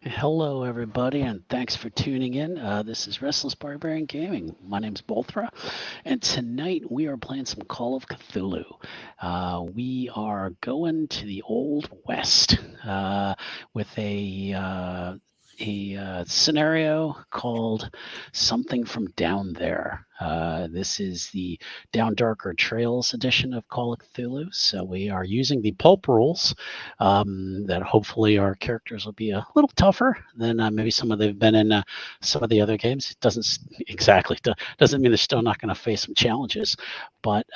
Hello, everybody, and thanks for tuning in. This is Restless Barbarian Gaming. My name's Bolthra, and tonight we are playing some Call of Cthulhu. We are going to the Old West with a scenario called Something from Down There. This is the Down Darker Trails edition of Call of Cthulhu. So we are using the pulp rules that hopefully our characters will be a little tougher than maybe some of they've been in some of the other games. It doesn't mean they're still not going to face some challenges, but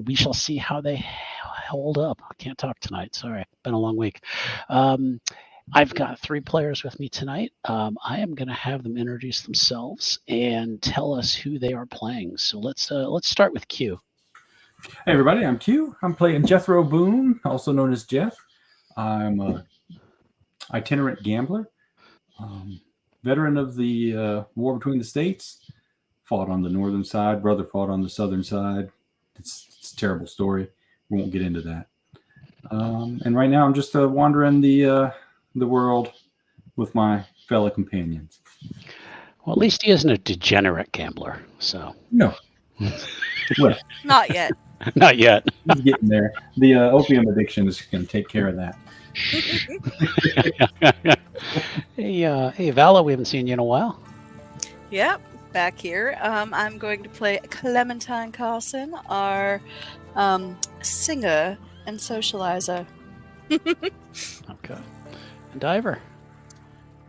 we shall see how they hold up. I can't talk tonight. Sorry, been a long week. I've got 3 players with me tonight. I am going to have them introduce themselves and tell us who they are playing. So let's start with Q. Hey everybody, I'm Q. I'm playing Jethro Boone, also known as Jeff. I'm an itinerant gambler, veteran of the war between the states. Fought on the northern side, brother fought on the southern side. It's a terrible story. We won't get into that. And right now I'm just wandering the world with my fellow companions. Well, at least he isn't a degenerate gambler. So no, well, not yet. Not yet. He's getting there. The opium addiction is going to take care of that. Hey, Vala, we haven't seen you in a while. Yep, back here. I'm going to play Clementine Carlson, our singer and socializer. Okay. And Diver.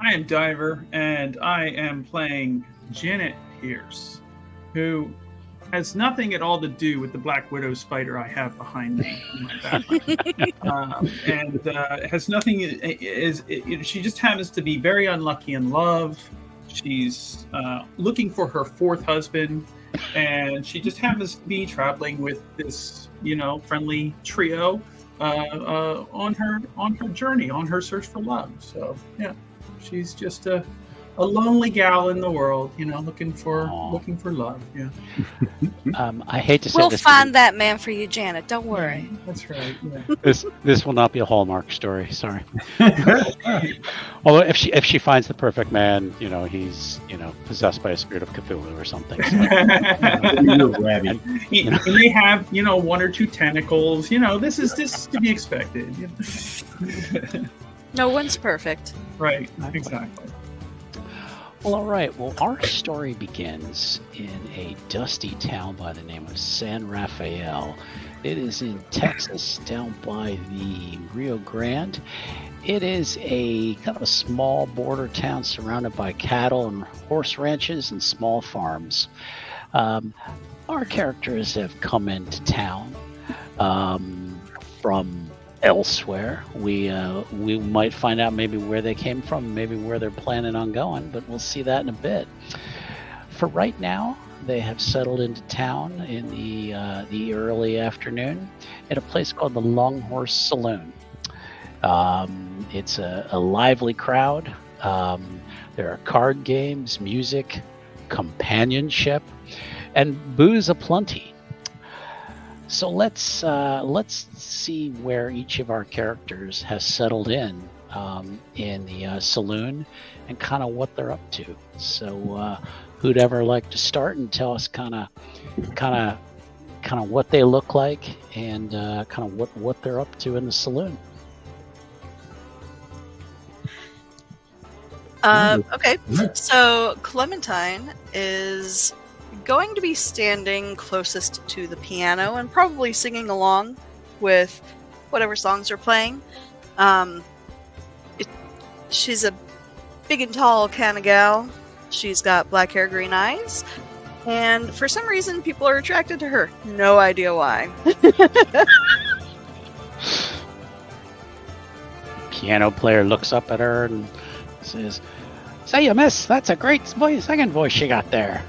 I am Diver, and I am playing Janet Pierce, who has nothing at all to do with the Black Widow spider I have behind me in my background. Has nothing. She just happens to be very unlucky in love. She's looking for her 4th husband, and she just happens to be traveling with this, friendly trio on her journey, on her search for love. So yeah, she's just a lonely gal in the world, looking for love. Yeah. I hate to say we'll this. We'll find that man for you, Janet. Don't worry. That's right. Yeah. This will not be a Hallmark story. Sorry. Although if she finds the perfect man, he's possessed by a spirit of Cthulhu or something. So, he may have 1 or 2 tentacles. This is to be expected. No one's perfect. Right. Exactly. Well, all right. Well, our story begins in a dusty town by the name of San Rafael. It is in Texas, down by the Rio Grande. It is a kind of a small border town surrounded by cattle and horse ranches and small farms. Our characters have come into town from elsewhere. We might find out maybe where they came from, maybe where they're planning on going, but we'll see that in a bit. For right now, they have settled into town in the early afternoon at a place called the Long Horse Saloon. It's a lively crowd. There are card games, music, companionship, and booze aplenty. So let's see where each of our characters has settled in the saloon and kind of what they're up to. So who'd ever like to start and tell us kind of what they look like and kind of what they're up to in the saloon? Okay, so Clementine is going to be standing closest to the piano and probably singing along with whatever songs are playing. She's a big and tall kind of gal. She's got black hair, green eyes, and for some reason people are attracted to her. No idea why. Piano player looks up at her and says, "Say, miss, that's a great singing voice you got there."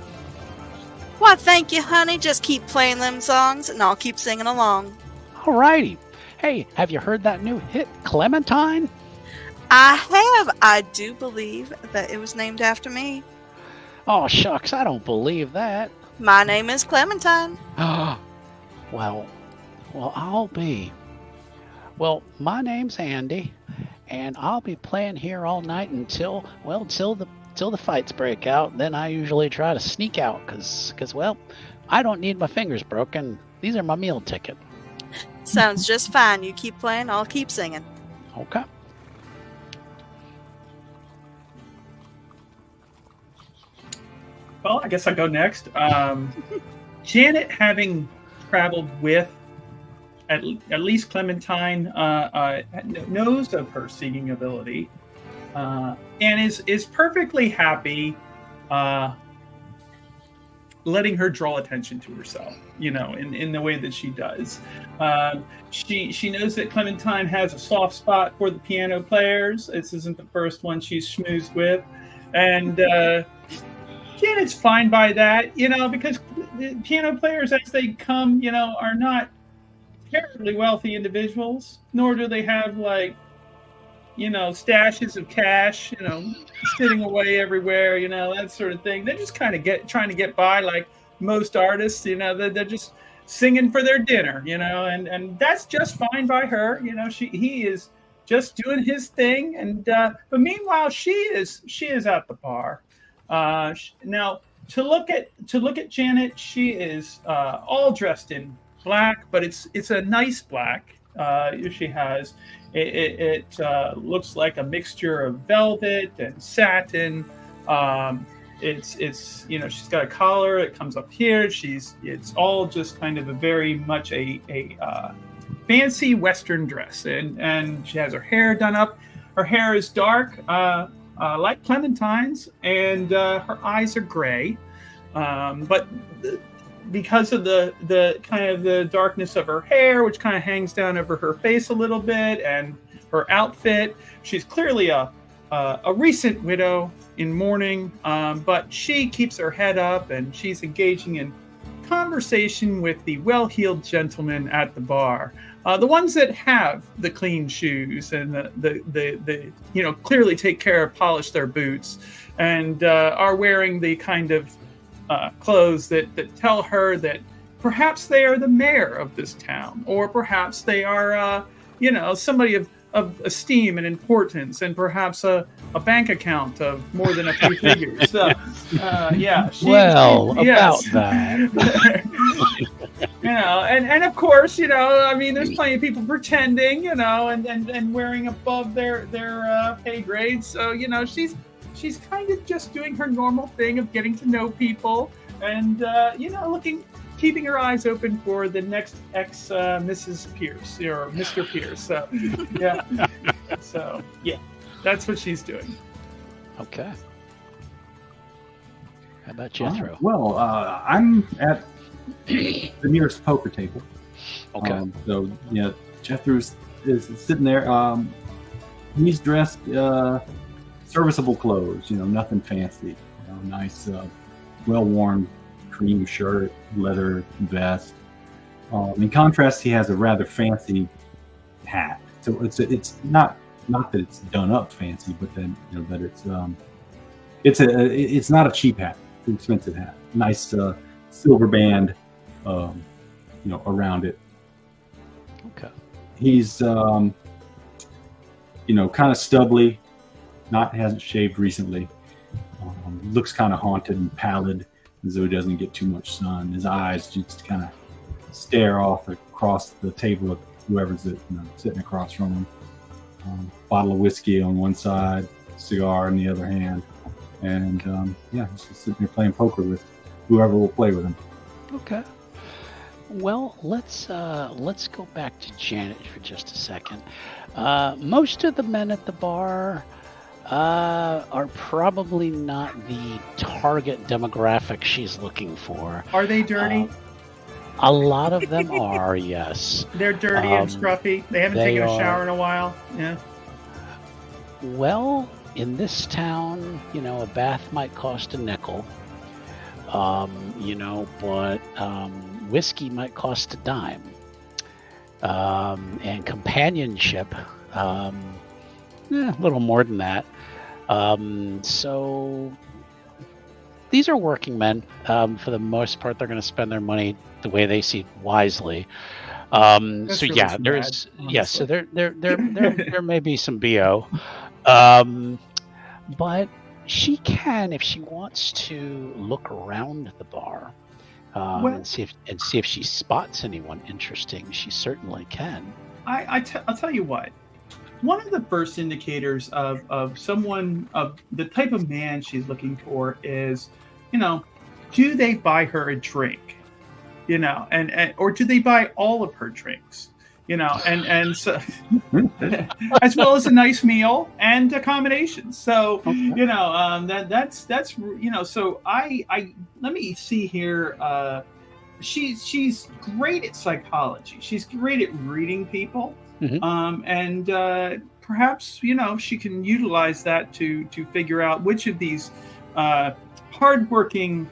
Why, thank you, honey. Just keep playing them songs, and I'll keep singing along. All righty. Hey, have you heard that new hit, Clementine? I have. I do believe that it was named after me. Oh, shucks, I don't believe that. My name is Clementine. Well, I'll be. Well, my name's Andy, and I'll be playing here all night until the fights break out. Then I usually try to sneak out because well, I don't need my fingers broken. These are my meal ticket. Sounds just fine. You keep playing, I'll keep singing. Okay. Well, I guess I go next. Janet, having traveled with at least Clementine, knows of her singing ability, and is perfectly happy letting her draw attention to herself, in the way that she does. She knows that Clementine has a soft spot for the piano players. This isn't the first one she's schmoozed with. And Janet's fine by that, because the piano players as they come, are not terribly wealthy individuals, nor do they have stashes of cash, sitting away everywhere, that sort of thing. They're just kind of trying to get by like most artists, they're just singing for their dinner, and that's just fine by her. He is just doing his thing, and but meanwhile she is at the bar. Now to look at Janet, she is all dressed in black, but it's a nice black. She has it looks like a mixture of velvet and satin. It's she's got a collar that comes up here. It's all just kind of a very much a fancy Western dress, and she has her hair done up. Her hair is dark, like Clementine's, and her eyes are gray, but because of the kind of the darkness of her hair, which kind of hangs down over her face a little bit, and her outfit, she's clearly a recent widow in mourning, but she keeps her head up, and she's engaging in conversation with the well-heeled gentlemen at the bar, the ones that have the clean shoes and the clearly take care of, polish their boots, and are wearing the kind of clothes that tell her that perhaps they are the mayor of this town, or perhaps they are somebody of esteem and importance, and perhaps a bank account of more than a few figures. So, yeah. About that. And of course, there's plenty of people pretending, and wearing above their pay grades. So, she's kind of just doing her normal thing of getting to know people, and keeping her eyes open for the next Mrs. Pierce or Mr. Pierce. So yeah, that's what she's doing. Okay. How about Jethro? Well, I'm at the nearest poker table. Okay. So Jethro is sitting there. He's dressed serviceable clothes. Nothing fancy. Nice, well-worn cream shirt, leather vest. In contrast, he has a rather fancy hat. So it's not that it's done up fancy, but then that it's not a cheap hat. It's an expensive hat. Nice silver band, around it. Okay. He's kind of stubbly. Hasn't shaved recently. Looks kind of haunted and pallid, as though he doesn't get too much sun. His eyes just kind of stare off across the table of whoever's sitting across from him. Bottle of whiskey on one side, cigar in the other hand, and he's just sitting there playing poker with whoever will play with him. Okay. Well, let's go back to Janet for just a second. Most of the men at the bar are probably not the target demographic she's looking for. Are they dirty? A lot of them are, yes. They're dirty and scruffy. They haven't taken a shower in a while. Yeah. Well, in this town, a bath might cost a nickel. But whiskey might cost a dime. And companionship, a little more than that. So these are working men. For the most part, they're going to spend their money the way they see wisely. That's So really yeah, sad, there's so honestly. there may be some BO, but she can, if she wants to, look around the bar Well- and see if she spots anyone interesting. She certainly can. I'll tell you what. One of the first indicators of someone of the type of man she's looking for is, do they buy her a drink? And or do they buy all of her drinks? And so as well as a nice meal and accommodations. So that's So I let me see here. She's great at psychology. She's great at reading people. And perhaps she can utilize that to figure out which of these hardworking,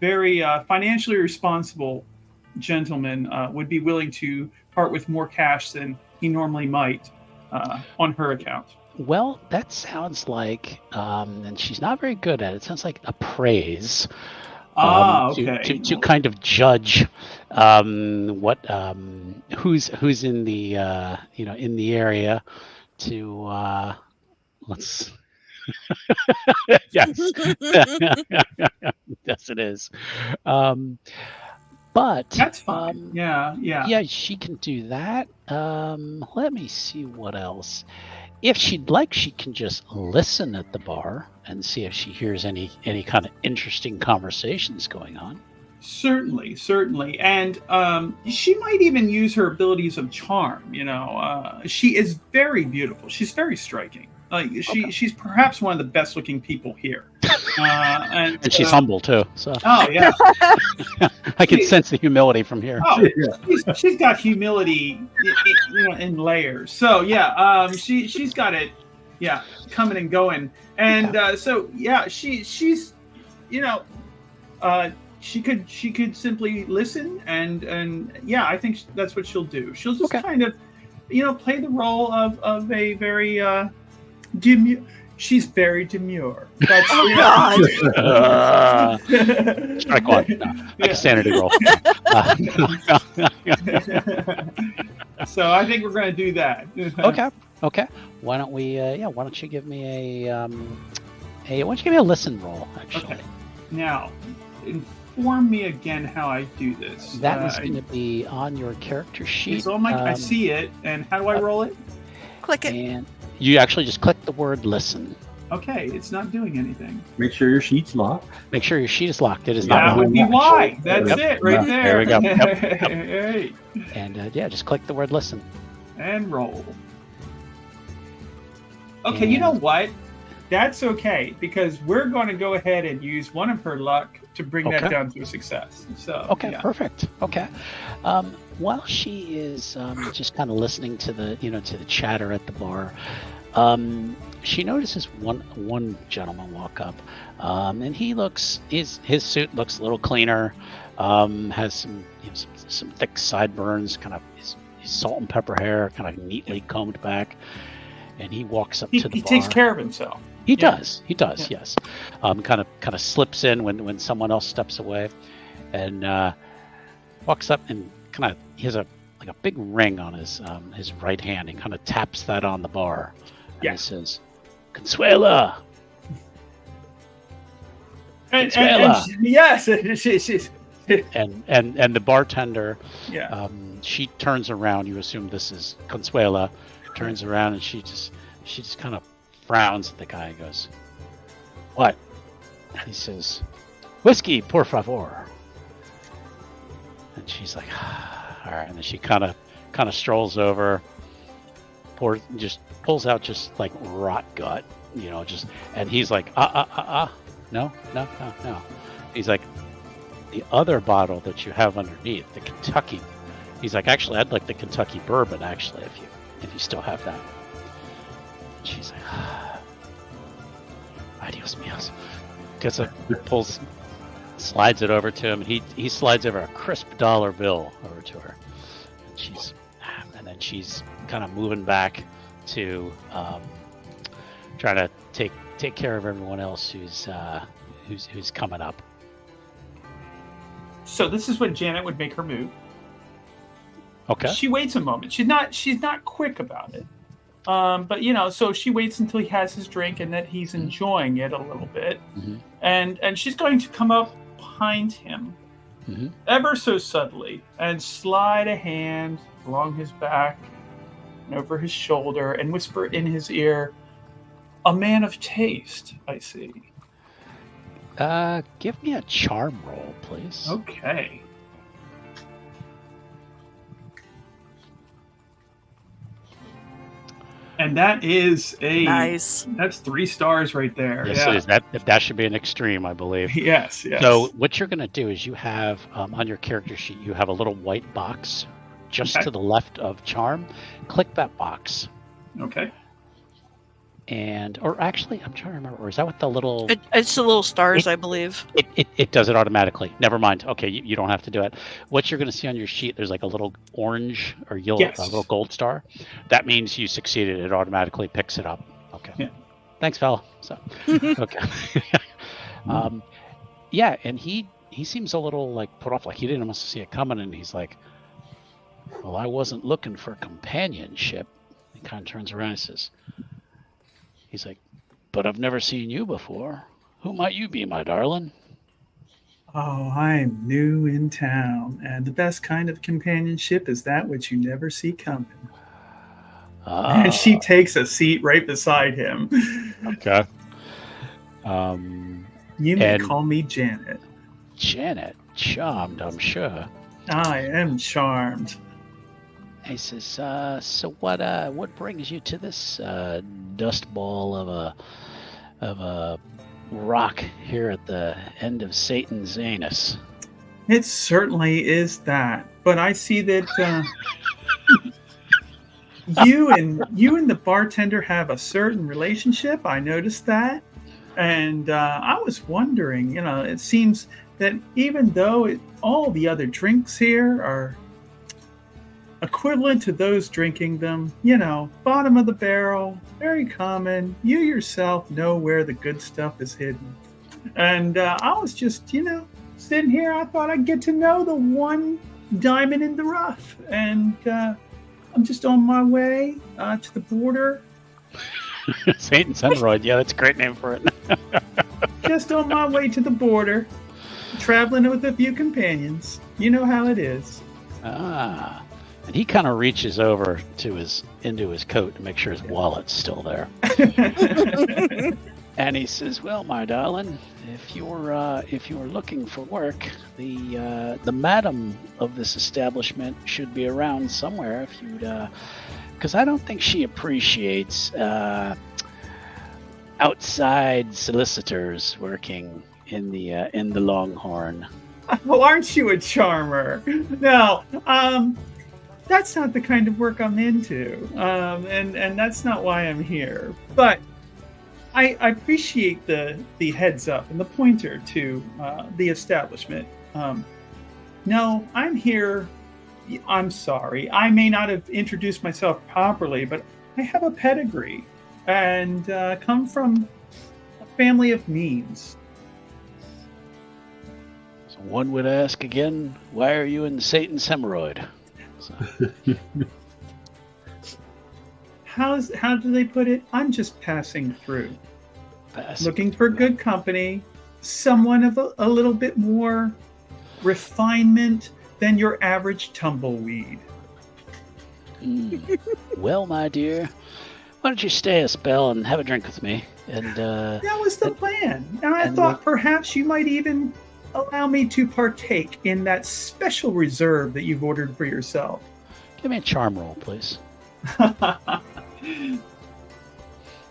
very financially responsible gentlemen would be willing to part with more cash than he normally might on her account. Well, that sounds like, and she's not very good at it. It sounds like appraise. Okay. To kind of judge what who's in the in the area to let's yes yes it is, but that's fine. Yeah, she can do that. Let me see what else. If she'd like, she can just listen at the bar and see if she hears any kind of interesting conversations going on. Certainly, and she might even use her abilities of charm. She is very beautiful. She's very striking. She's perhaps one of the best looking people here, and she's humble too. So oh yeah, I can sense the humility from here. Oh, she's got humility, in layers. So yeah, she's got it, coming and going, and she's, she could simply listen, and I think that's what she'll do. She'll just kind of, play the role of a very she's very demure. That's, God. Strike one. Like a sanity roll. So I think we're going to do that. Okay. Why don't we? Why don't you give me why don't you give me a listen roll? Actually. Okay. Now, inform me again how I do this. That is going to be on your character sheet. So I see it, and how do I roll it? Click it. And you actually just click the word listen. Okay, it's not doing anything. Make sure your sheet's locked. Make sure your sheet is locked. It is That not. would be why. That's it right there. There we go. Yep. Hey. And just click the word listen. And roll. Okay, you know what? That's okay, because we're going to go ahead and use one of her luck to bring that down to a success. So Perfect. Okay. While she is just kind of listening to the to the chatter at the bar, she notices one gentleman walk up, and he looks his suit looks a little cleaner, has some thick sideburns, kind of his salt and pepper hair kind of neatly combed back, and he walks up to the bar. He takes care of himself. He does, yes. Kind of slips in when someone else steps away, and walks up and he has a big ring on his right hand. He kind of taps that on the bar, and he says, "Consuela." And yes, and the bartender, she turns around. You assume this is Consuela. Turns around and she just kind of frowns at the guy and goes, "What?" He says, "Whiskey, por favor." And she's like, "All right." And then she kind of strolls over, pulls out just like rot gut, and he's like, no. He's like, "The other bottle that you have underneath, the Kentucky." He's like, "Actually, I'd like the Kentucky bourbon, actually, if you still have that." She's like, "Adios míos." Gets it, slides it over to him. He slides over a crisp dollar bill over to her. And then she's kind of moving back to trying to take care of everyone else who's coming up. So this is when Janet would make her move. Okay. She waits a moment. She's not quick about it. But so she waits until he has his drink and that he's enjoying it a little bit. Mm-hmm. And she's going to come up behind him ever so subtly and slide a hand along his back and over his shoulder and whisper in his ear, "A man of taste, I see." Give me a charm roll, please. Okay. And that is Nice. That's 3 stars right there. Yes, it is. That should be an extreme, I believe. Yes. So what you're going to do is you have on your character sheet, you have a little white box just to the left of charm. Click that box. Okay. Or actually, I'm trying to remember. Or is that what the little? It's the little stars, I believe. It does it automatically. Never mind. Okay, you don't have to do it. What you're going to see on your sheet, there's like a little orange or yellow, a little gold star. That means you succeeded. It automatically picks it up. Okay. Yeah. Thanks, fella. So, okay. Yeah, and he seems a little like put off, like he didn't almost see it coming, and he's like, "Well, I wasn't looking for companionship." He kind of turns around and says. He's like, "But I've never seen you before. Who might you be, my darling?" "Oh, I'm new in town, and the best kind of companionship is that which you never see coming." And she takes a seat right beside him. Okay. You may call me Janet. Janet, charmed, I'm sure. I am charmed. He says, "So what brings you to this dust ball of a rock here at the end of Satan's anus?" It certainly is that, but I see that you and the bartender have a certain relationship. I noticed that, and I was wondering. It seems that even though all the other drinks here are equivalent to those drinking them, bottom of the barrel, very common. You yourself know where the good stuff is hidden. And I was just, sitting here. I thought I'd get to know the one diamond in the rough. And I'm just on my way to the border. Satan's hemorrhoid. Yeah, that's a great name for it. Just on my way to the border, traveling with a few companions. You know how it is. And he kind of reaches over into his coat to make sure his wallet's still there. And he says, "Well, my darling, if you're looking for work, the madam of this establishment should be around somewhere. If you'd, because I don't think she appreciates outside solicitors working in the Longhorn." Well, aren't you a charmer? No, that's not the kind of work I'm into, and that's not why I'm here. But I appreciate the heads up and the pointer to the establishment. No, I'm here. I'm sorry. I may not have introduced myself properly, but I have a pedigree and come from a family of means. So one would ask again, why are you in Satan's hemorrhoid? So. How do they put it? I'm just passing through. Looking for good company, someone of a little bit more refinement than your average tumbleweed. Well, my dear, why don't you stay a spell and have a drink with me? And that was the plan. And I thought perhaps you might even allow me to partake in that special reserve that you've ordered for yourself. Give me a charm roll, please.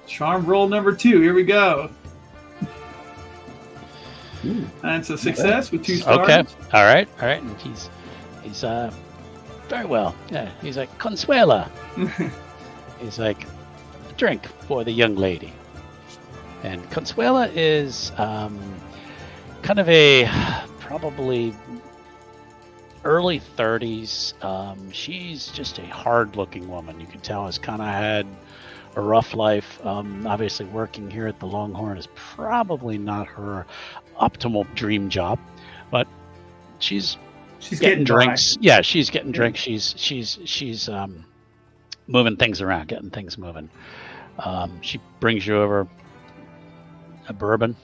Charm roll number 2. Here we go. That's a success with 2 stars. Okay. All right. And he's very well. Yeah. He's like, Consuela. He's like, a drink for the young lady. And Consuela is kind of a probably early 30s. She's just a hard-looking woman. You can tell has kind of had a rough life. Obviously, working here at the Longhorn is probably not her optimal dream job, but she's She's getting getting by. drinks. Yeah, she's getting drinks. She's moving things around, getting things moving. She brings you over a bourbon,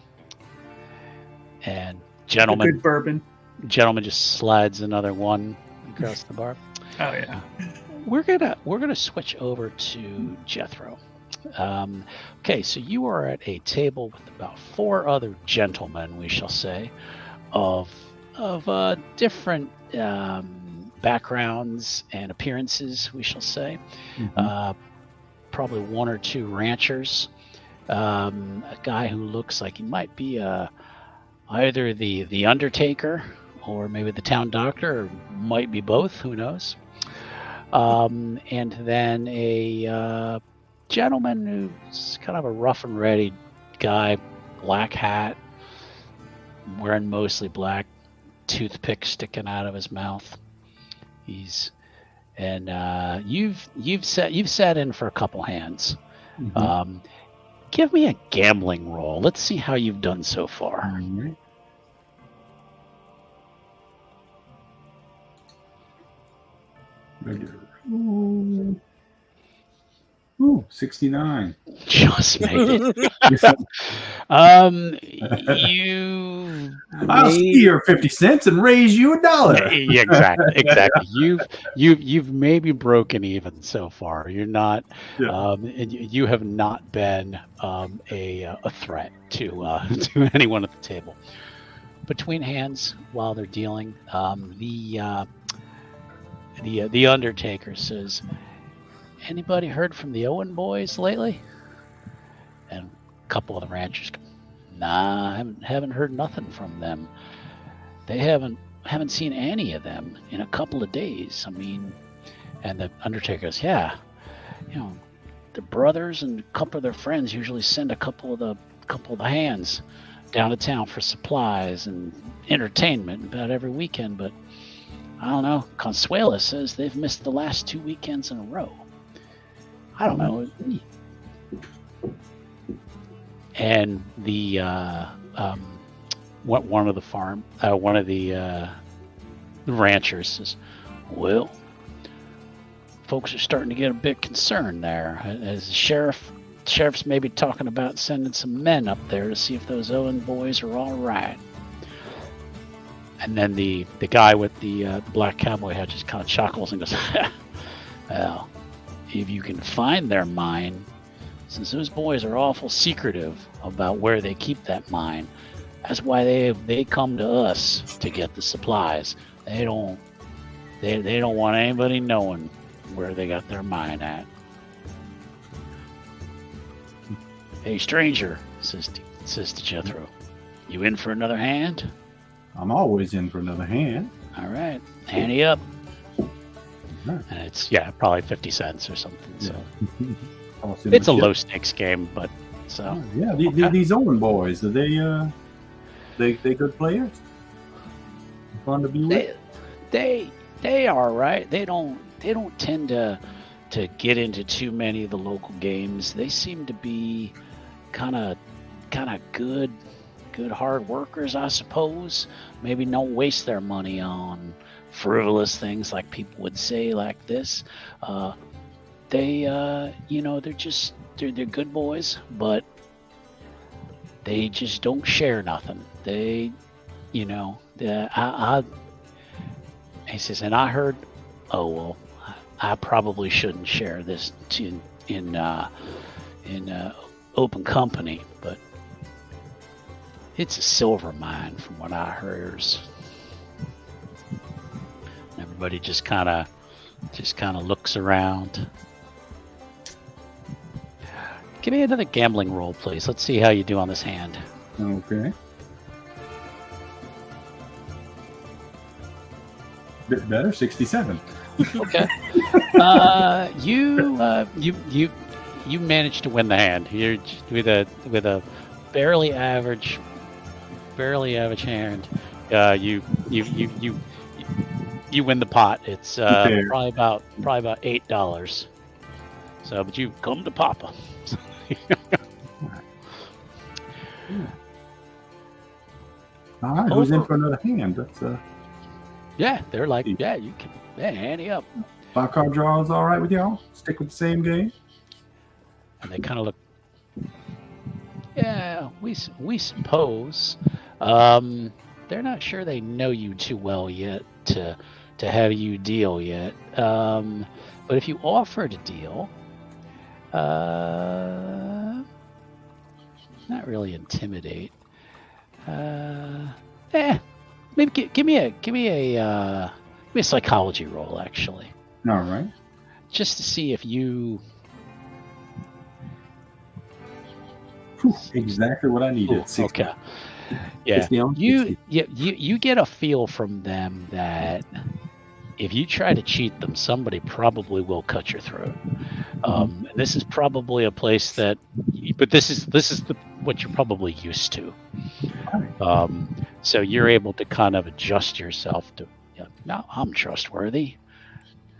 and A gentleman good bourbon. just slides another one across the bar. Oh yeah. We're gonna switch over to Jethro. Okay, so you are at a table with about 4 other gentlemen, we shall say, of different backgrounds and appearances, we shall say. Probably 1 or 2 ranchers. A guy who looks like he might be either the undertaker or maybe the town doctor, or might be both. Who knows? And then a gentleman who's kind of a rough and ready guy, black hat, wearing mostly black, toothpick sticking out of his mouth. You've sat in for a couple hands. Give me a gambling roll. Let's see how you've done so far. Right. Ooh, 69. Just made it. I'll steer 50 cents and raise you $1. Exactly. You've maybe broken even so far. You're not. Yeah. You have not been a threat to anyone at the table. Between hands, while they're dealing, the Undertaker says, "Anybody heard from the Owen boys lately?" And a couple of the ranchers go, "Nah, I haven't heard nothing from them. They haven't seen any of them in a couple of days. I mean," and the Undertaker goes, "Yeah, the brothers and a couple of their friends usually send a couple of the hands down to town for supplies and entertainment about every weekend, but I don't know. Consuela says they've missed the last 2 weekends in a row. I don't know." And the one of the ranchers says, "Well, folks are starting to get a bit concerned there, as the sheriff's maybe talking about sending some men up there to see if those Owen boys are all right." And then the guy with the black cowboy hat just kind of chuckles and goes, "Well, if you can find their mine, since those boys are awful secretive about where they keep that mine, that's why they come to us to get the supplies. They don't want anybody knowing where they got their mine at." "Hey, stranger," says to Jethro, "you in for another hand?" I'm always in for another hand. "All right, ante up." Right. And it's probably 50 cents or something. So It's a low stakes game, but so yeah. These Owen boys, are they good players? Fun to be with. They are right. They don't tend to get into too many of the local games. They seem to be kind of good hard workers, I suppose. Maybe don't waste their money on frivolous things like people would say like this. They're good boys, but they just don't share nothing. He says, and I heard, oh well, I probably shouldn't share this in open company, but it's a silver mine from what I heard. Everybody just kind of looks around. Give me another gambling roll, please. Let's see how you do on this hand. Okay. Bit better, 67. Okay. You managed to win the hand. You're with a barely average hand. You win the pot. It's probably about $8. So, but you come to Papa. All right, who's in for another hand? That's Yeah, they're like, Yeah. yeah, you can, yeah, ante up. 5-card draw is all right with y'all? Stick with the same game? And they kind of look, yeah, we suppose. They're not sure they know you too well yet to have you deal yet. But if you offer to deal, not really intimidate. Maybe give me a psychology roll, actually, All right. just to see if you. Whew, exactly what I needed. Ooh, 60. okay. Yeah. 60 on 60. You get a feel from them that if you try to cheat them, somebody probably will cut your throat. This is probably a place that, but this is what you're probably used to. So you're able to kind of adjust yourself to, no, I'm trustworthy,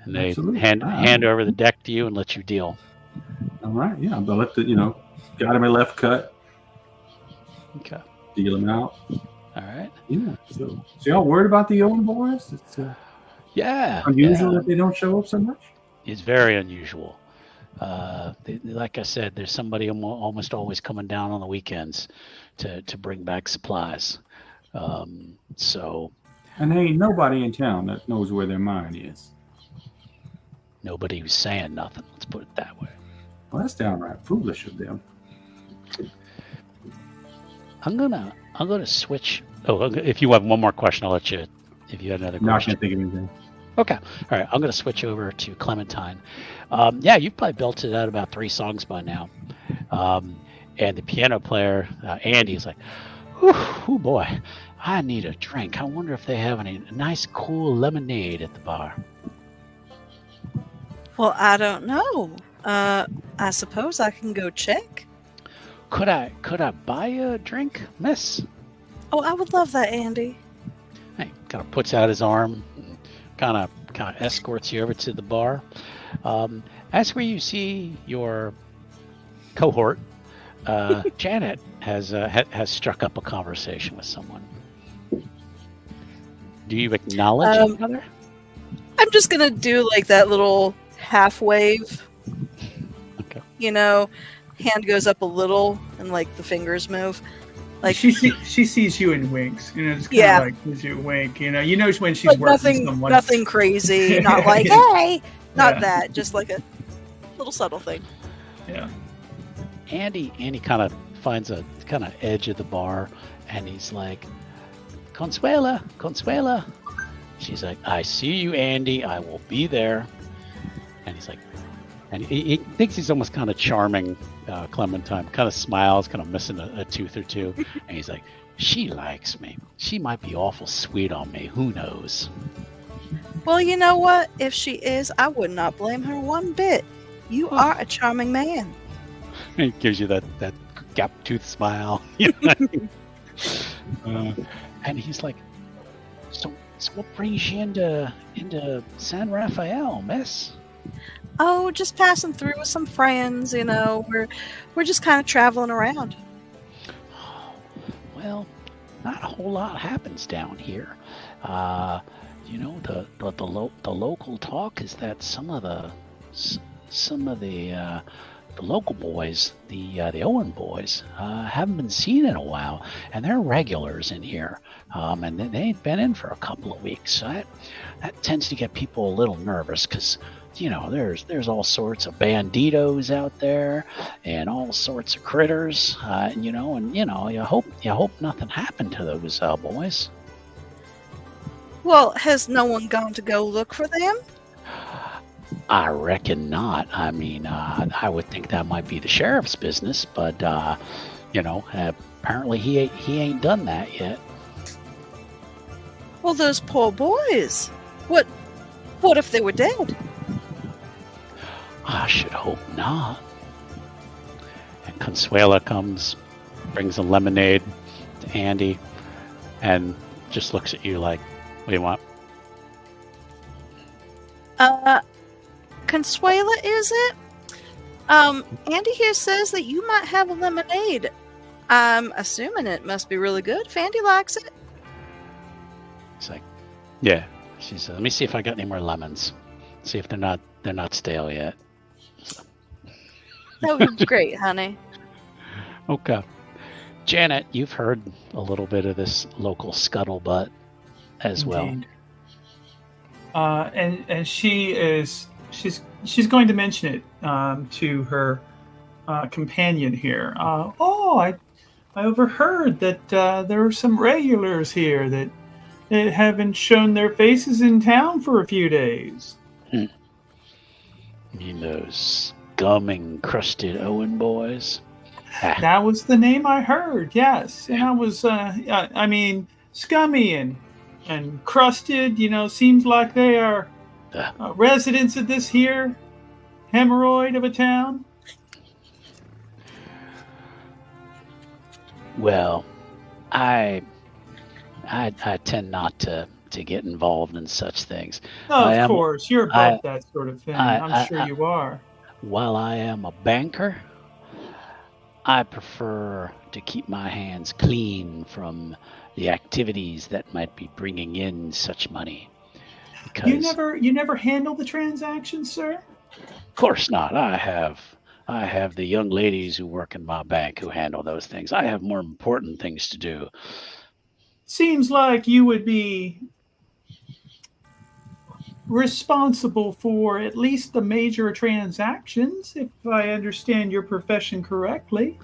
and they Absolutely. hand over the deck to you and let you deal. All right. Yeah. I'll let the, got him a left cut, Okay. deal him out. All right. Yeah. So y'all worried about the Owen boys? It's Yeah. unusual that they don't show up so much. It's very unusual. Like I said, there's somebody almost always coming down on the weekends to bring back supplies. So And there ain't nobody in town that knows where their mine is. nobody was saying nothing. Let's put it that way. Well, that's downright foolish of them. I'm gonna switch. Oh, if you have one more question, I'll let you. If you had another Not question. gonna think of anything. Okay. All right. I'm going to switch over to Clementine. Yeah, you've probably belted out about 3 songs by now. And the piano player, Andy, is like, oh boy, I need a drink. I wonder if they have any nice, cool lemonade at the bar. Well, I don't know. I suppose I can go check. Could I buy you a drink, miss? Oh, I would love that, Andy. He kind of puts out his arm, kind of escorts you over to the bar. As where you see your cohort, Janet has struck up a conversation with someone. Do you acknowledge each other? I'm just gonna do like that little half wave. Okay. Hand goes up a little and like the fingers move. Like she sees you and winks. Just kind of like gives you a wink. You know when she's like working someone. nothing crazy. Not like hey, not that. Just like a little subtle thing. Yeah. Andy kind of finds a kind of edge of the bar, and he's like, Consuela. She's like, I see you, Andy. I will be there. And he's like, and he thinks he's almost kind of charming. Clementine kind of smiles, kind of missing a tooth or two, and he's like, she likes me. She might be awful sweet on me. Who knows? Well, you know what? If she is, I would not blame her one bit. You are a charming man. He gives you that gap tooth smile. And he's like, so what brings you into San Rafael, miss? Oh, just passing through with some friends, We're just kind of traveling around. Well, not a whole lot happens down here. The local talk is that some of the local boys, the Owen boys, haven't been seen in a while, and they're regulars in here. And they ain't been in for a couple of weeks. So that tends to get people a little nervous because, there's all sorts of banditos out there and all sorts of critters. You hope nothing happened to those boys. Well, has no one gone to go look for them? I reckon not. I mean, I would think that might be the sheriff's business, but apparently he ain't done that yet. Well, those poor boys. What if they were dead? I should hope not. And Consuela comes, brings a lemonade to Andy, and just looks at you like, what do you want? Consuela, is it? Andy here says that you might have a lemonade. I'm assuming it must be really good. If Andy likes it. It's like, yeah, She said, "Let me see if I got any more lemons. See if they're not stale yet." So. That would be great, honey. Okay. Janet, you've heard a little bit of this local scuttlebutt as Indeed. And she's going to mention it to her companion here. I overheard that there are some regulars here that haven't shown their faces in town for a few days. You mean those scum-encrusted Owen boys? That was the name I heard, yes. And I was, scummy and crusted, seems like they are residents of this here hemorrhoid of a town. Well, I tend not to get involved in such things. Oh, of course, you're above that sort of thing. I'm sure you are. While I am a banker, I prefer to keep my hands clean from the activities that might be bringing in such money. Because you never handle the transactions, sir? Of course not. I have the young ladies who work in my bank who handle those things. I have more important things to do. Seems like you would be responsible for at least the major transactions, if I understand your profession correctly.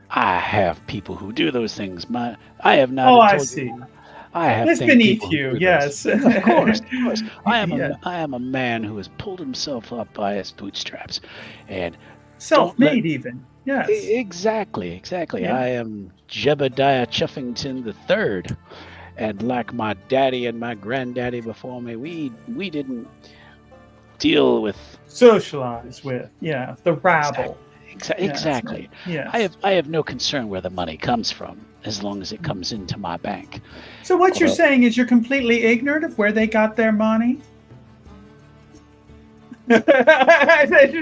I have people who do those things. I have not. Oh, I see. I have. It's beneath you. Yes, of course. I am a man who has pulled himself up by his bootstraps, and self-made even. Yes. Exactly. Yeah. I am Jebediah Chuffington III. And like my daddy and my granddaddy before me, we didn't deal with... Socialize with, the rabble. Exactly. Yes. I have no concern where the money comes from, as long as it comes into my bank. So what you're saying is you're completely ignorant of where they got their money? You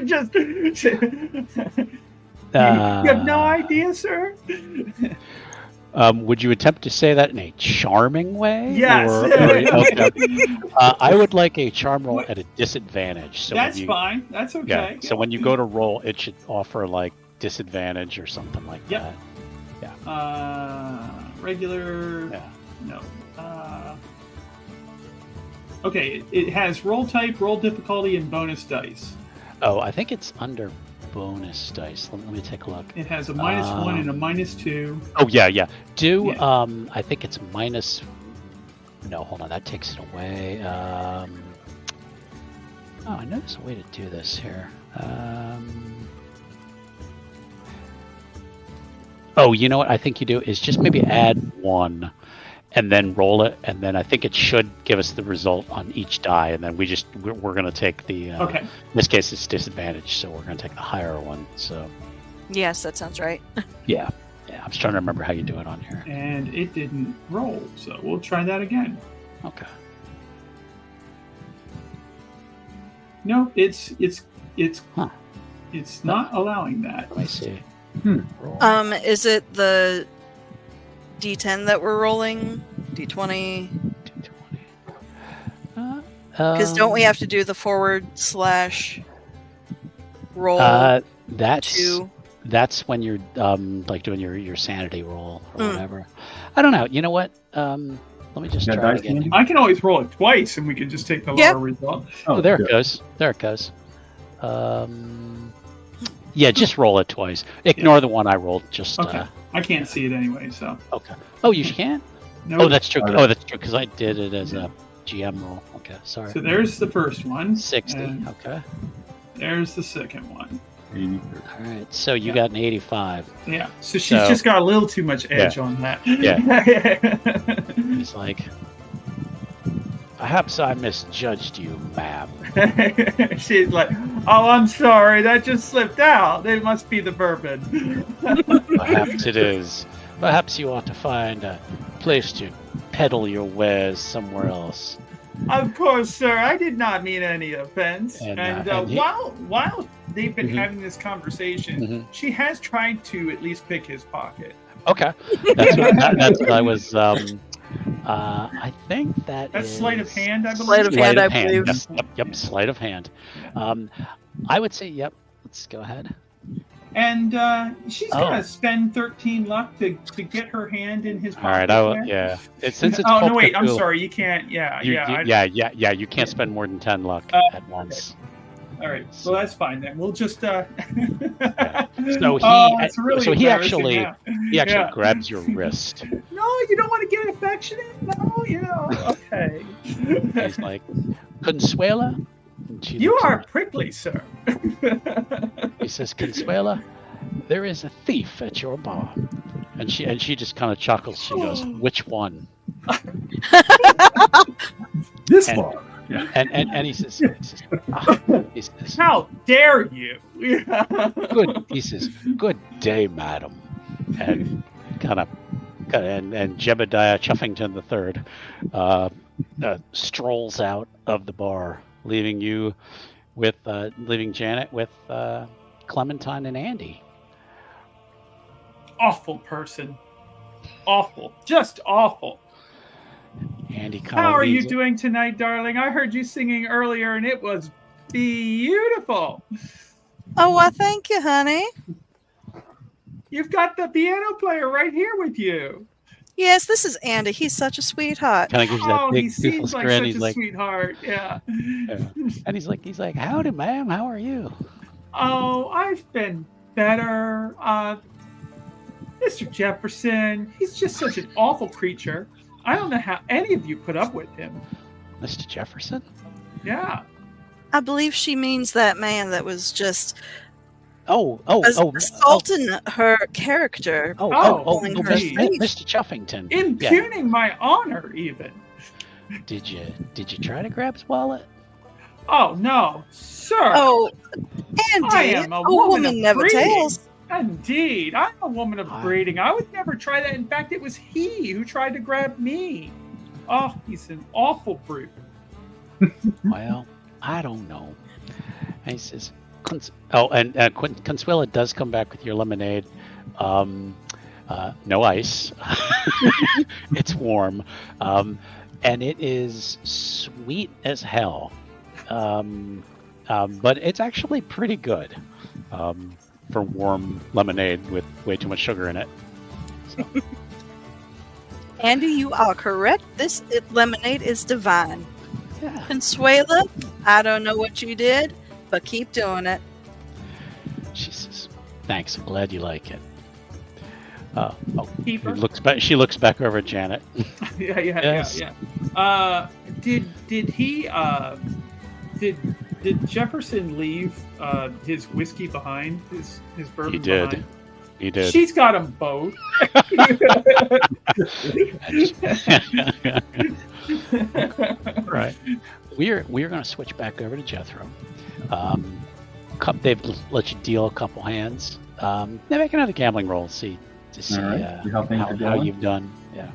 just... You have no idea, sir? Would you attempt to say that in a charming way? Yes. I would like a charm roll at a disadvantage. So that's fine. That's okay. Yeah. So when you go to roll, it should offer like disadvantage or something like that. Yeah. Regular. Yeah. No. Okay. It has roll type, roll difficulty, and bonus dice. Oh, I think it's under bonus dice. Let me take a look. It has a -1 and a -2. Oh yeah. I think it's minus. No, hold on. That takes it away. I know there's a way to do this here. You know what I think you do is just maybe add 1 and then roll it, and then I think it should give us the result on each die, and then we're going to take the okay. In this case it's disadvantage, so we're going to take the higher one. So yes, that sounds right. yeah, I'm just trying to remember how you do it on here. And it didn't roll, so we'll try that again. Okay. No, it's not allowing that. Let me see. Is it the D10 that we're rolling? D20? Because don't we have to do the /roll? That's when you're like doing your sanity roll or whatever. I don't know. You know what? Let me just try it again. I can always roll it twice, and we can just take the lower result. Oh, there it goes. There it goes. Yeah, just roll it twice. Ignore the one I rolled. Just okay. I can't see it anyway, so. Okay. Oh, you can? No. Oh, that's true. Oh, that's true, because I did it as a GM roll. Okay, sorry. So there's the first one. 60. Okay. There's the second one. 80. All right. So you got an 85. Yeah. So she's just got a little too much edge on that. Yeah. He's like, perhaps I misjudged you, ma'am. She's like, oh, I'm sorry. That just slipped out. It must be the bourbon. Perhaps it is. Perhaps you ought to find a place to peddle your wares somewhere else. Of course, sir. I did not mean any offense. While they've been having this conversation, she has tried to at least pick his pocket. Okay, that's what I was I think That's sleight of hand, I believe. Sleight of hand, I believe. Yes. Yep, sleight of hand. I would say, yep. Let's go ahead. And she's gonna spend 13 luck to get her hand in his pocket. All right, yeah. Since it's oh called no, wait, I'm Cthulhu, sorry, you can't. Yeah, you can't spend more than 10 luck at once. All right, well that's fine then. We'll just. So it's really he actually yeah. grabs your wrist. No, you don't want to get affectionate. No, okay. He's like, Consuela. You are prickly, sir. He says, Consuela, there is a thief at your bar. And she just kind of chuckles. She goes, which one? This bar. Yeah. And he says, how dare you? Good. He says, good day, madam. And and Jebediah Chuffington III strolls out of the bar, leaving Janet with Clementine and Andy. Awful person. Awful. Just awful. Andy, how are you doing tonight, darling? I heard you singing earlier, and it was beautiful. Oh, well, thank you, honey. You've got the piano player right here with you. Yes, this is Andy. He's such a sweetheart. Kind of gives you that big, he seems beautiful like grin. such He's a like, sweetheart. Yeah. And he's like, howdy, ma'am. How are you? Oh, I've been better. Mr. Jefferson, he's just such an awful creature. I don't know how any of you put up with him. Mr. Jefferson? Yeah. I believe she means that man that was just assaulting her character. Mr. Chuffington. Impugning my honor, even. Did you try to grab his wallet? Oh no, sir. Oh, Andy, I am a woman never tells. Indeed, I'm a woman of breeding. I would never try that. In fact, it was he who tried to grab me. Oh, he's an awful brute. Well, I don't know. And he says, Consuela does come back with your lemonade. No ice. It's warm. And it is sweet as hell. But it's actually pretty good. For warm lemonade with way too much sugar in it. So. Andy, you are correct. This lemonade is divine. Yeah. Consuela, I don't know what you did, but keep doing it. She says, thanks, I'm glad you like it. She looks back over at Janet. Yeah. Did Jefferson leave his whiskey behind, his bourbon behind? He did. She's got them both. Right. We're going to switch back over to Jethro. They've let you deal a couple hands. Now make another gambling roll to see how you've done. Yeah.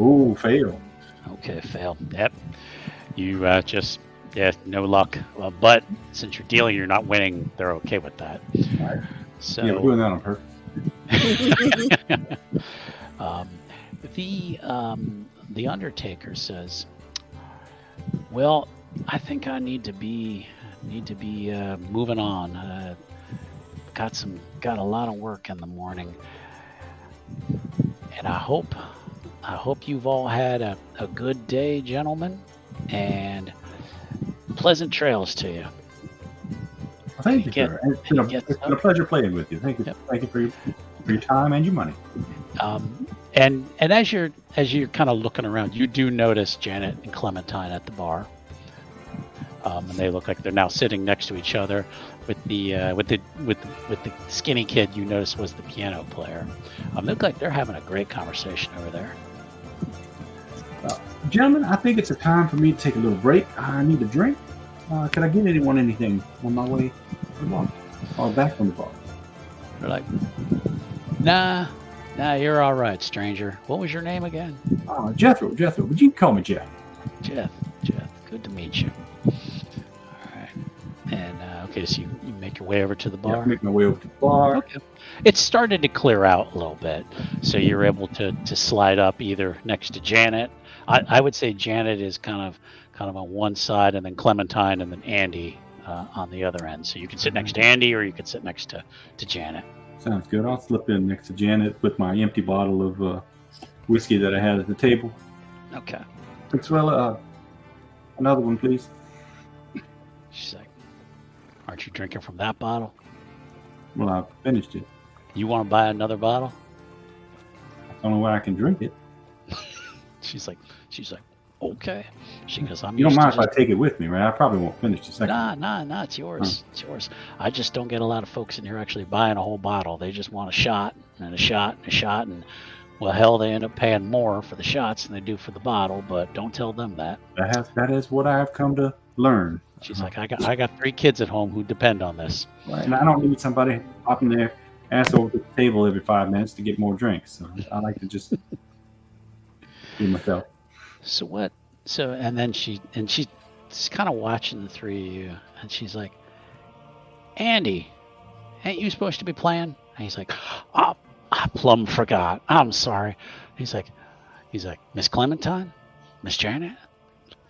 Ooh, fail. Okay, fail. Yep. You no luck. But since you're dealing, you're not winning. They're okay with that. All right. So we're doing that on purpose. The Undertaker says, "Well, I think I need to be moving on. Got a lot of work in the morning, and I hope you've all had a good day, gentlemen, and pleasant trails to you." Thank you, sir. It's been a pleasure playing with you. Thank you. Yep. Thank you for your time and your money. And as you're kind of looking around, you do notice Janet and Clementine at the bar, and they look like they're now sitting next to each other. With the skinny kid you noticed was the piano player. They look like they're having a great conversation over there. Gentlemen, I think it's a time for me to take a little break. I need a drink. Can I get anyone anything on my way to the bar? Or back from the bar? They're like, nah, you're all right, stranger. What was your name again? Jethro. Would you call me Jeff? Jeff. Good to meet you. All right. And Okay, so you make your way over to the Yeah, bar. make my way over to the bar. Okay. It's started to clear out a little bit, so you're able to slide up either next to Janet. I would say Janet is kind of on one side, and then Clementine, and then Andy on the other end. So you can sit next to Andy, or you could sit next to Janet. Sounds good. I'll slip in next to Janet with my empty bottle of whiskey that I had at the table. Okay. Consuela, another one, please. She's like, "Aren't you drinking from that bottle? Well, I finished it. You want to buy another bottle?" I don't know where I can drink it. She's like, "Okay." She goes, "I'm You don't used mind to if I take it with me, right? I probably won't finish the second. Nah, it's yours. It's yours. I just don't get a lot of folks in here actually buying a whole bottle. They just want a shot and a shot and a shot, and well, hell, they end up paying more for the shots than they do for the bottle. But don't tell them that." That is what I have come to learn. She's like, I got 3 kids at home who depend on this. Right, and I don't need somebody popping their ass over the table every 5 minutes to get more drinks. So I like to just do myself. So what? So and then she's kind of watching the 3 of you, and she's like, "Andy, ain't you supposed to be playing?" And he's like, "Oh, I plumb forgot. I'm sorry." He's like, "Miss Clementine, Miss Janet,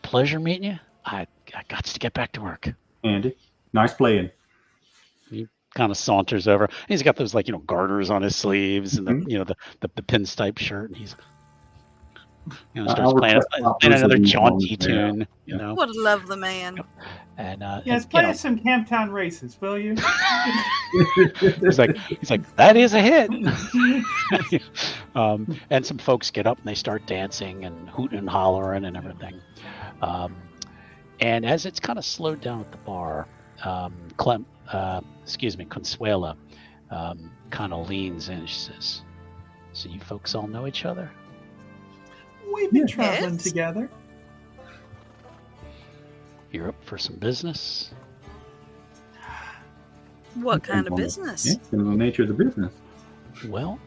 pleasure meeting you. I got to get back to work." Andy, nice playing. He kind of saunters over. He's got those garters on his sleeves and the pinstripe shirt, and he's starts playing another jaunty tune. You know. What a lovely man. And Yes, play us some Camptown races, will you? he's like, "That is a hit." And some folks get up and they start dancing and hooting and hollering and everything. And as it's kind of slowed down at the bar, Consuela kind of leans in and she says, "So you folks all know each other?" We've been traveling together. "You're up for some business?" What kind of business? Yeah, depends on the nature of the business. "Well,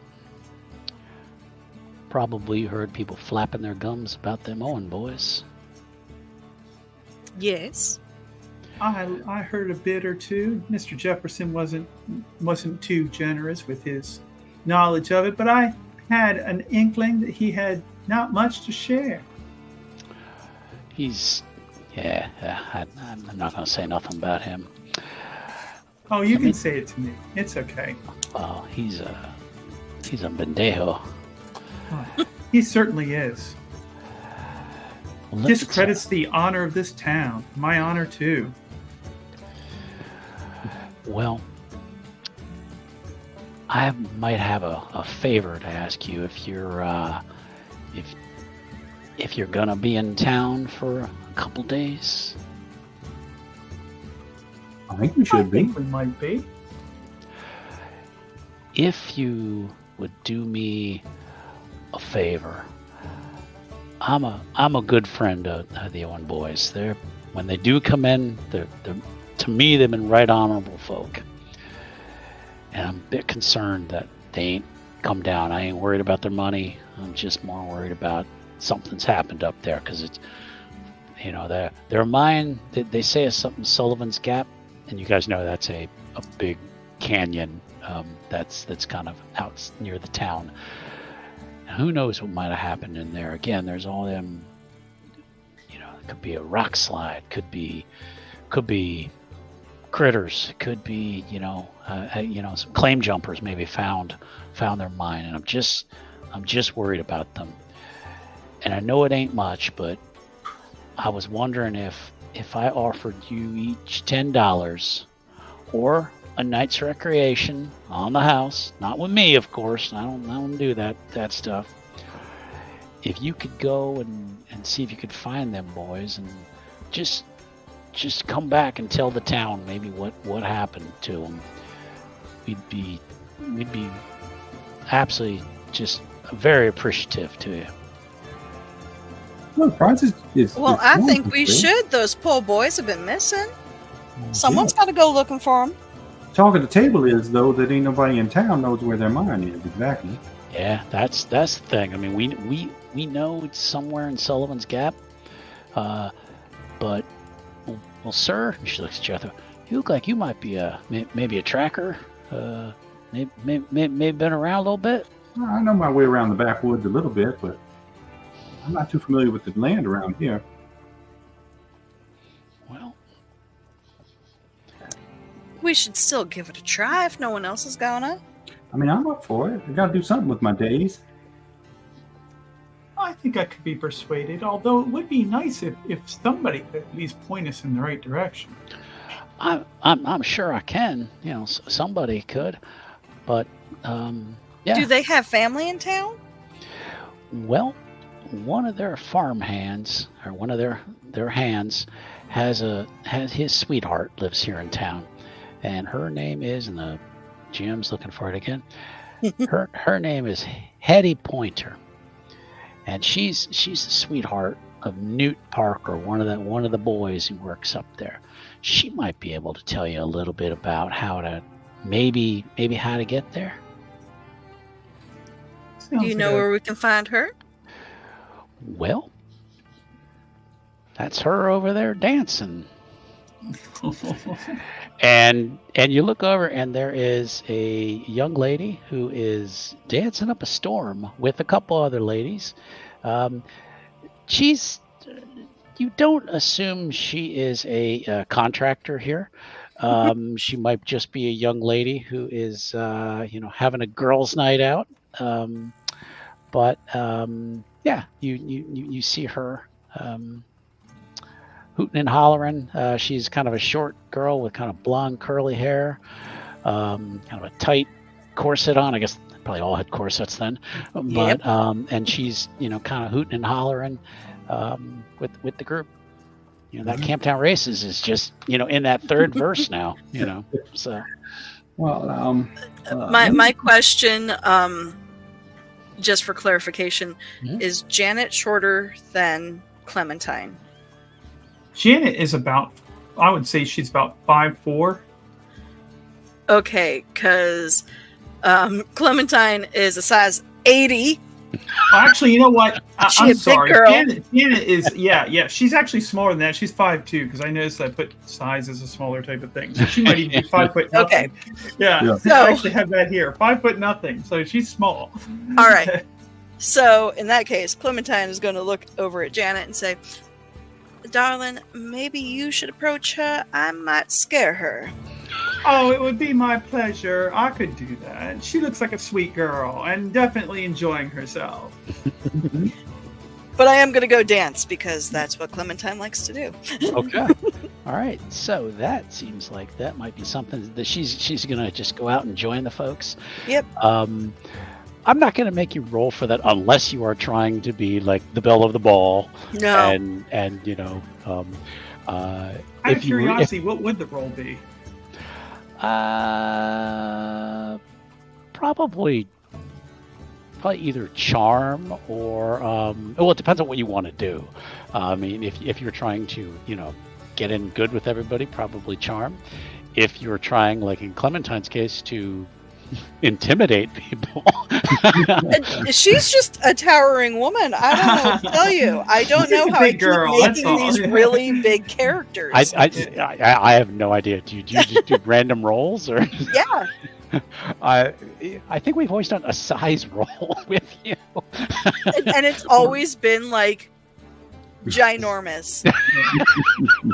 probably heard people flapping their gums about them Owen boys." Yes. I heard a bit or two. Mr. Jefferson wasn't too generous with his knowledge of it, but I had an inkling that he had not much to share. I'm not going to say nothing about him. Oh, you can say it to me. It's okay. Oh, he's a bendejo. He certainly is. Well, Discredits the honor of this town. My honor, too. Well, I might have a favor to ask you. If you're gonna be in town for a couple days. I think we should be. We might be. If you would do me a favor, I'm a good friend of the Owen boys. When they do come in, to me they've been right honorable folk, and I'm a bit concerned that they ain't come down. I ain't worried about their money. I'm just more worried about something's happened up there, because it's their mine. They say it's something Sullivan's Gap, and you guys know that's a big canyon that's kind of out near the town. Who knows what might have happened in there? Again, there's all them. It could be a rock slide. Could be critters. Could be some claim jumpers maybe found their mine, and I'm just worried about them. And I know it ain't much, but I was wondering if I offered you each $10 or a night's recreation on the house, not with me, of course. I don't do that stuff. If you could go and see if you could find them boys, and just come back and tell the town maybe what happened to them, we'd be absolutely just very appreciative to you. Well, the price is Well, I think we should. Those poor boys have been missing. Someone's got to go looking for them. Talk of the table is, though, that ain't nobody in town knows where their mine is exactly. Yeah, that's the thing. I mean, we know it's somewhere in Sullivan's Gap, but well, sir, she looks at Jethro. You look like you might be maybe a tracker. Maybe been around a little bit. I know my way around the backwoods a little bit, but I'm not too familiar with the land around here. Well, We should still give it a try if no one else is gonna. I mean, I'm up for it. I got to do something with my days. I think I could be persuaded, although it would be nice if somebody could at least point us in the right direction. I'm sure I can. You know, somebody could, but yeah. Do they have family in town? Well, one of their farm hands, or one of their hands, has his sweetheart lives here in town, and her name is, and the GM's looking for it again. her name is Hetty Pointer, and she's the sweetheart of Newt Parker, one of the boys who works up there. She might be able to tell you a little bit about how to maybe how to get there. Do you know where we can find her? Well, that's her over there dancing. And you look over, and there is a young lady who is dancing up a storm with a couple other ladies. You don't assume she is a contractor here. She might just be a young lady who is, having a girls' night out. But yeah, you see her hooting and hollering. She's kind of a short girl with kind of blonde curly hair, kind of a tight corset on. I guess they probably all had corsets then. But and she's kind of hooting and hollering with the group. That Camptown Races is just in that third verse now. So. Well, my question, just for clarification, is Janet shorter than Clementine? Janet is I would say she's about 5'4". Okay, because Clementine is a size 80. Actually, you know what? I'm sorry. Girl. Janet is, she's actually smaller than that. She's 5'2", because I noticed I put size as a smaller type of thing. So she might even be 5 foot nothing. Okay. Yeah. So, I actually have that here. 5 foot nothing. So she's small. All right. So in that case, Clementine is going to look over at Janet and say, "Darling, maybe you should approach her. I might scare her." Oh, it would be my pleasure. I could do that. She looks like a sweet girl and definitely enjoying herself. But I am going to go dance because that's what Clementine likes to do. Okay. All right. So that seems like that might be something that she's going to just go out and join the folks. Yep. I'm not going to make you roll for that unless you are trying to be like the belle of the ball. No. And Out of curiosity, what would the role be? Probably either charm or well, it depends on what you want to do. I mean, if you're trying to get in good with everybody, probably charm. If you're trying, like in Clementine's case, to intimidate people. She's just a towering woman. I don't know what to tell you. I don't know how I keep making these really big characters. I have no idea. Do you just do random rolls or? Yeah. I think we've always done a size roll with you. And it's always been like ginormous.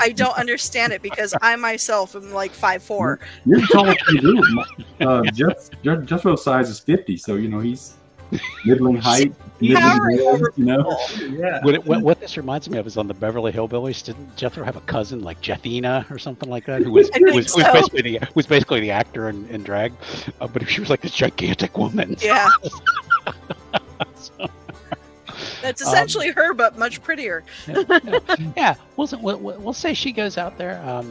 I don't understand it because I myself am like 5'4". You're tall as you do. Jethro's size is 50, so he's middling height. Yeah. What this reminds me of is on the Beverly Hillbillies. Didn't Jethro have a cousin like Jethina or something like that, who was basically the actor in drag, but she was like this gigantic woman. Yeah. That's essentially her, but much prettier. Yeah. We'll say she goes out there.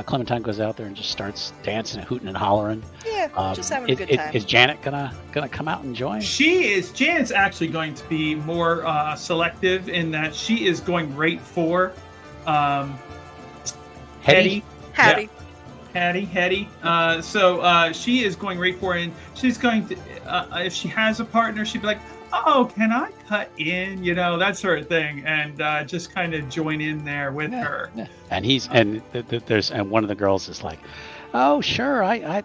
Clementine goes out there and just starts dancing and hooting and hollering. Yeah, just having a good time. Is Janet gonna come out and join? She is. Janet's actually going to be more selective in that she is going right for Hetty. Hattie. Hetty. So she is going right for it, and she's going to. If she has a partner, she'd be like, "Oh, can I cut in?" That sort of thing, and just kind of join in there with her. Yeah. And one of the girls is like, "Oh, sure, I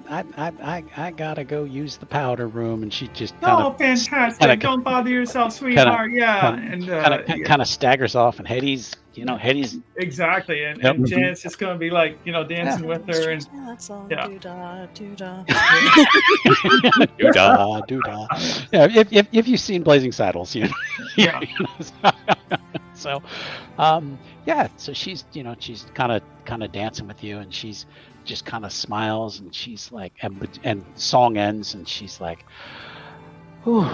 gotta go use the powder room," and she just fantastic! Don't bother yourself, sweetheart. Kind of staggers off, and Hetty's exactly, and Janet's just gonna be like, dancing with her, and doo-dah, doo-dah. Doo-dah, doo-dah. Yeah, if you've seen Blazing Saddles, yeah. So, so she's kind of dancing with you, and she's just kind of smiles, and she's like, and song ends, and she's like, "Ooh,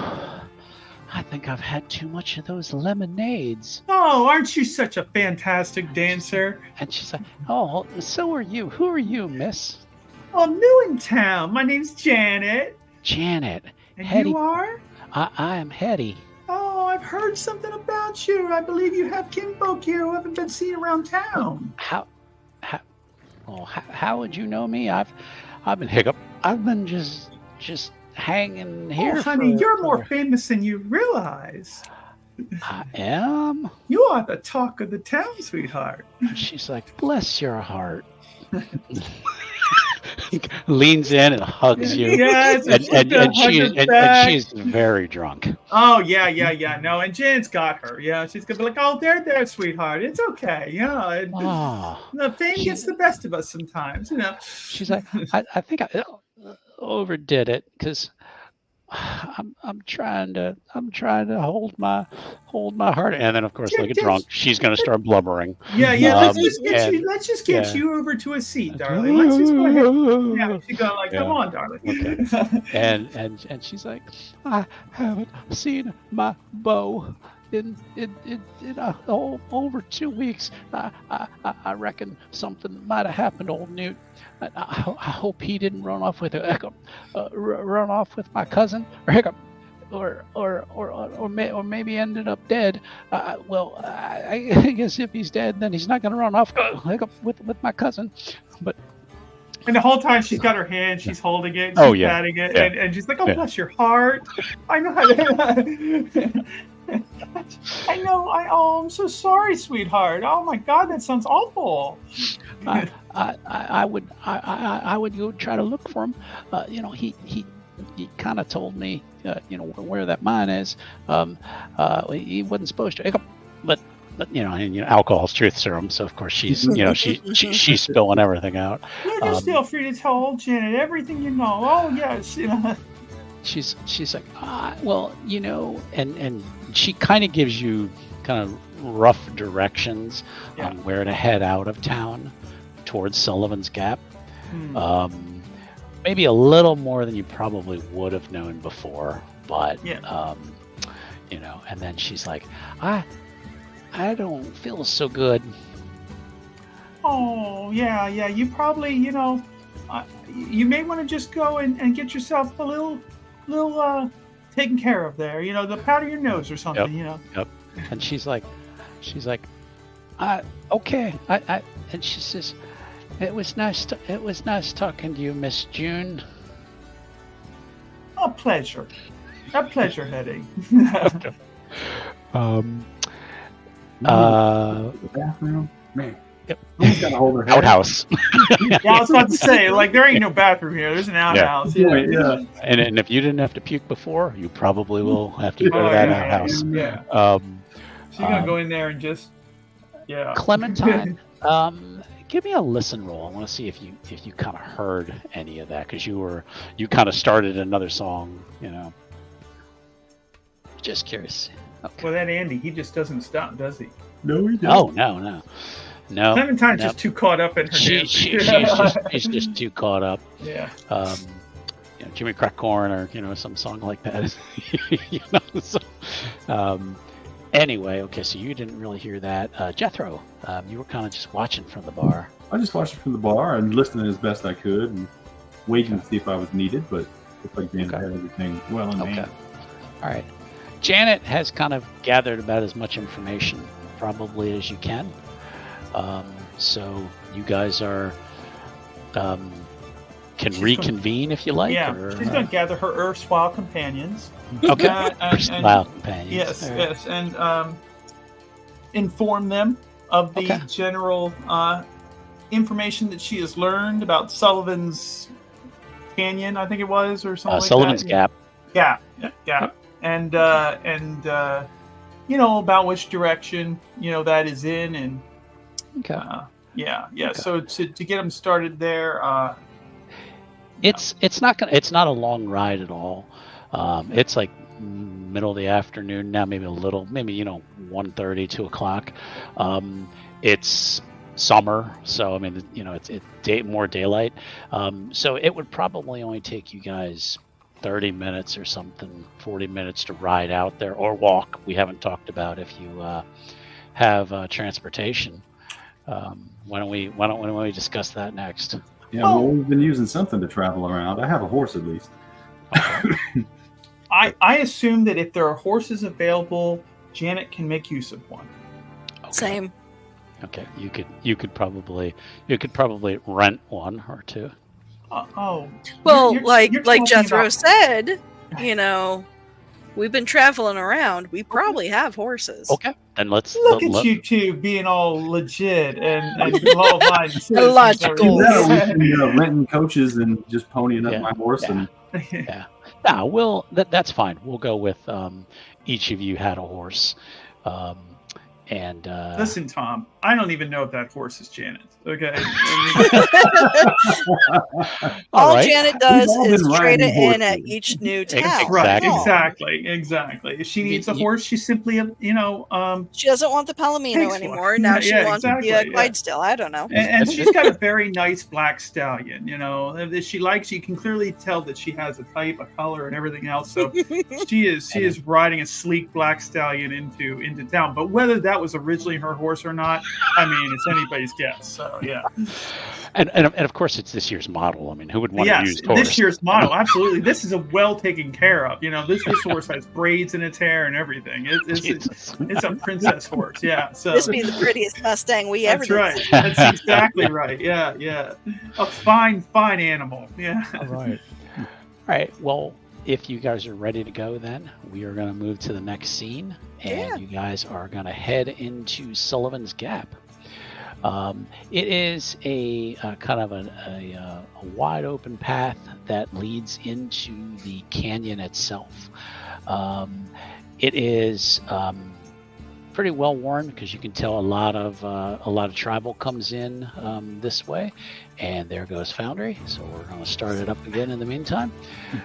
I think I've had too much of those lemonades." Oh, aren't you such a fantastic dancer? And she's like, "Oh, so are you. Who are you, miss?" "Oh, I'm new in town. My name's Janet." "Janet." "And Hetty. You are?" I am Hetty." "Oh, I've heard something about you. I believe you have kinfolk here who haven't been seen around town." How would you know me? I've been hiccup. I've been just hanging here. Oh, honey, you're more famous than you realize. I am. You are the talk of the town, sweetheart. And she's like, "Bless your heart." Leans in and hugs you. Yes, and she's very drunk. Oh yeah. No, and Jan's got her. Yeah, she's gonna be like, "Oh, there, sweetheart. It's okay." The fame gets the best of us sometimes. She's like, I think I overdid it because I'm trying to hold my heart, and then of course, like a drunk, she's gonna start blubbering. Yeah. Let's just get you over to a seat, darling. Let's just go ahead. Yeah, she's going like, "Come on, darling." Okay. and she's like, "I haven't seen my beau in over 2 weeks. I reckon something might have happened, old Newt. I hope he didn't run off with my cousin, or hiccup, or maybe ended up dead. I guess if he's dead, then he's not going to run off with my cousin." But and the whole time she's got her hand, she's holding it, she's patting it, and she's like, "Oh, bless your heart. I know how to." I'm so sorry, sweetheart. Oh my God, that sounds awful. I would go try to look for him. He kind of told me, where that mine is. He wasn't supposed to, but alcohol's truth serum. So of course she's, she's spilling everything out. You're just feel free to tell old Janet everything you know. Oh yes, She's like, and she kind of gives you kind of rough directions on where to head out of town towards Sullivan's Gap. Maybe a little more than you probably would have known before, but and then she's like, I don't feel so good. Oh yeah, you probably you may want to just go and get yourself a little taken care of there, the powder your nose or something. Yep. And she's like, okay. And she says, it was nice talking to you, Miss June. A pleasure, Hetty. Bathroom, man. Yep. Gotta hold her head. Outhouse. Yeah, I was about to say, there ain't no bathroom here. There's an outhouse. Yeah. And if you didn't have to puke before, you probably will have to go to that outhouse. Yeah. She's gonna go in there and just, Clementine, give me a listen roll. I want to see if you kind of heard any of that, because you kind of started another song. Just curious. Okay. Well, that Andy, he just doesn't stop, does he? No, he doesn't. Oh no. Clementine's just too caught up in her dancing. She's just too caught up. Yeah. Jimmy Crack Corn, or some song like that. Anyway, okay, so you didn't really hear that. Jethro, you were kind of just watching from the bar. I just watched it from the bar and listening as best I could and waiting to see if I was needed, but looks like Janet had everything well in hand. All right. Janet has kind of gathered about as much information probably as you can. So you guys are can reconvene if you like. Yeah, she's going to gather her erstwhile companions. Okay, erstwhile companions. Yes, and inform them of the Okay. general information that she has learned about Sullivan's Canyon, I think it was, or something like Sullivan's that. Gap. Yeah. And about which direction that is in, and Okay. yeah. Okay. So to get them started there, It's not a long ride at all. It's like middle of the afternoon now, maybe 1:30, 2 o'clock. It's summer, so I mean, it's more daylight. So it would probably only take you guys 30 minutes or something, 40 minutes to ride out there or walk. We haven't talked about if you have transportation. Why don't we discuss that next? Yeah, well, we've been using something to travel around. I have a horse at least. I assume that if there are horses available, Janet can make use of one. Okay. Same. Okay, you could probably rent one or two. Well, Like talking Jethro about- said, we've been traveling around. We probably have horses. Okay, then let's Look at you two being all legit and law-abiding citizens. Illogical. Yeah, we can renting coaches and just ponying up Yeah. my horse. Yeah. And No, that's fine. We'll go with each of you had a horse. And Listen, Tom, I don't even know if that horse is Janet's. Okay. All right. Janet does We've all is been trade riding it in at horses. each new Exactly. town. Right. That's all. Exactly. If she needs a You- horse, she's simply She doesn't want the Palomino Takes one. anymore. Now she Yeah, wants exactly, the yeah. Clydesdale. I don't know. and she's got a very nice black stallion. That she likes. You can clearly tell that she has a type, a color, and everything else. So she is riding a sleek black stallion into town. But whether that was originally her horse or not, I mean, it's anybody's guess. So yeah. And of course it's this year's model. I mean, who would want to Yes, use horse? this year's model, absolutely. This is a well taken care of. This horse has braids in its hair and everything. Jesus. It's a princess horse. Yeah. So This be the prettiest Mustang we ever that's did right. see. That's exactly right. Yeah. A fine animal. Yeah. All right. All right. Well, if you guys are ready to go, then we are going to move to the next scene, and Yeah. you guys are going to head into Sullivan's Gap. It is a kind of a wide open path that leads into the canyon itself. It is pretty well worn because you can tell a lot of tribal comes in this way, and there goes Foundry. So we're going to start it up again in the meantime.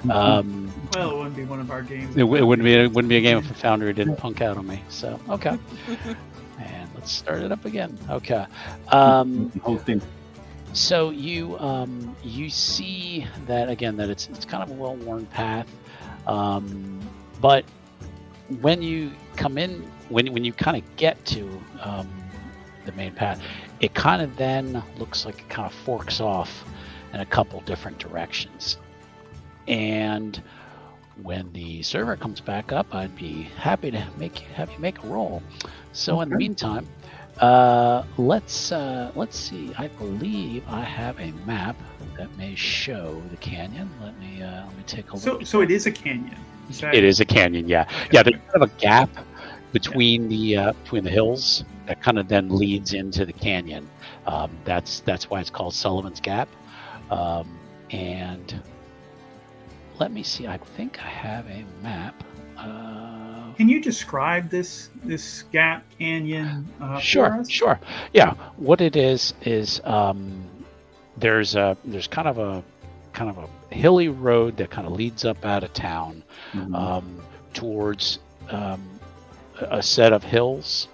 Well, it wouldn't be one of our games. It wouldn't be a game if Foundry didn't punk out on me. So okay. And let's start it up again. Okay. hosting. So you see that again that it's kind of a well-worn path, but when you come in, when you kind of get to the main path, it kind of then looks like it kind of forks off in a couple different directions. And when the server comes back up, I'd be happy to have you make a roll. So in the meantime, let's see. I believe I have a map that may show the canyon. Let me take a look. So it is a canyon. Is that- It is a canyon, yeah. Yeah, there's kind of a gap between the hills that kind of then leads into the canyon. That's why it's called Sullivan's Gap. And let me see. I think I have a map. Can you describe this gap canyon? For Sure, us? sure. Yeah, what it is there's kind of a hilly road that kind of leads up out of town towards a set of hills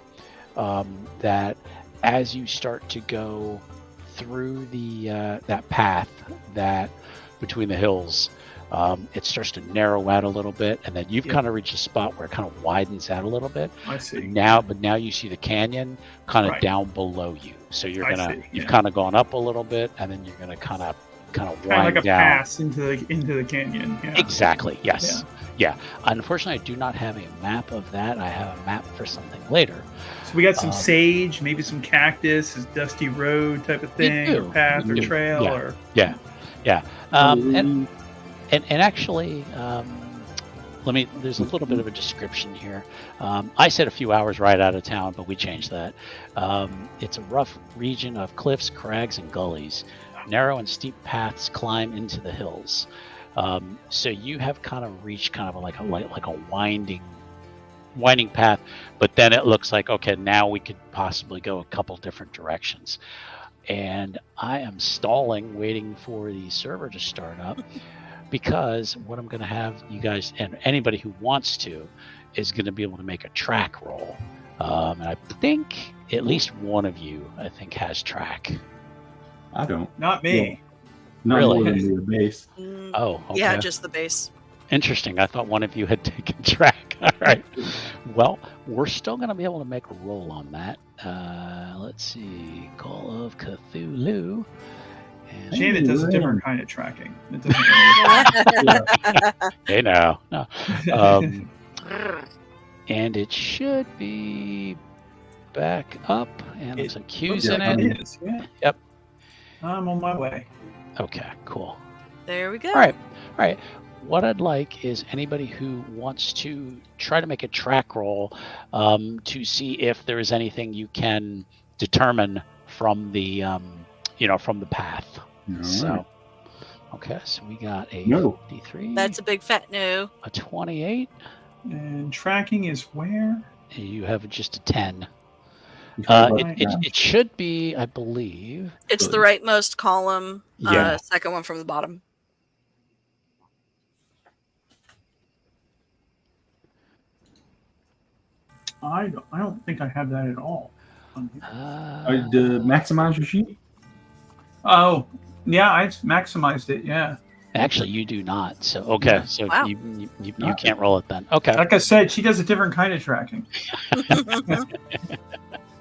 that, as you start to go through that path that between the hills, it starts to narrow out a little bit, and then you've kind of reached a spot where it kind of widens out a little bit. I see. But now you see the canyon kind of Right. down below you. So you've Yeah. kind of gone up a little bit, and then you're gonna kind of Kind of wind like a down. pass into the canyon. Yeah. Exactly. Yes. Yeah. Unfortunately, I do not have a map of that. I have a map for something later. So we got some sage, maybe some cactus, this dusty road type of thing, do. or path, or You do. trail, Yeah. or Yeah. And actually, There's a little bit of a description here. I said a few hours ride out of town, but we changed that. It's a rough region of cliffs, crags, and gullies. Narrow and steep paths climb into the hills. So you have kind of reached kind of like a winding path, but then it looks like, okay, now we could possibly go a couple different directions. And I am stalling, waiting for the server to start up, because what I'm going to have you guys, and anybody who wants to, is going to be able to make a track roll. And I think at least one of you, I think, has track. I don't. Not me. Not Really? more than the base. Oh, okay. Yeah, just the base. Interesting. I thought one of you had taken track. All right. Well, we're still going to be able to make a roll on that. Let's see. Call of Cthulhu. And Janet does a different kind of tracking. It doesn't really hey, now. No. And it should be back up. And it's a Q's in it. It is, yeah. Yep. I'm on my way. Okay, cool. There we go. All right. What I'd like is anybody who wants to try to make a track roll to see if there is anything you can determine from the from the path. All So, right. okay, so we got a No. 53, That's a big fat no. a 28, And tracking is where? and you have just a 10. Right. It should be, I believe. It's the rightmost column. Yeah. Second one from the bottom. I don't think I have that at all. To maximize your sheet? Oh, yeah, I maximized it. Yeah. Actually, you do not. So okay, so Wow. you can't roll it then. Okay. Like I said, she does a different kind of tracking.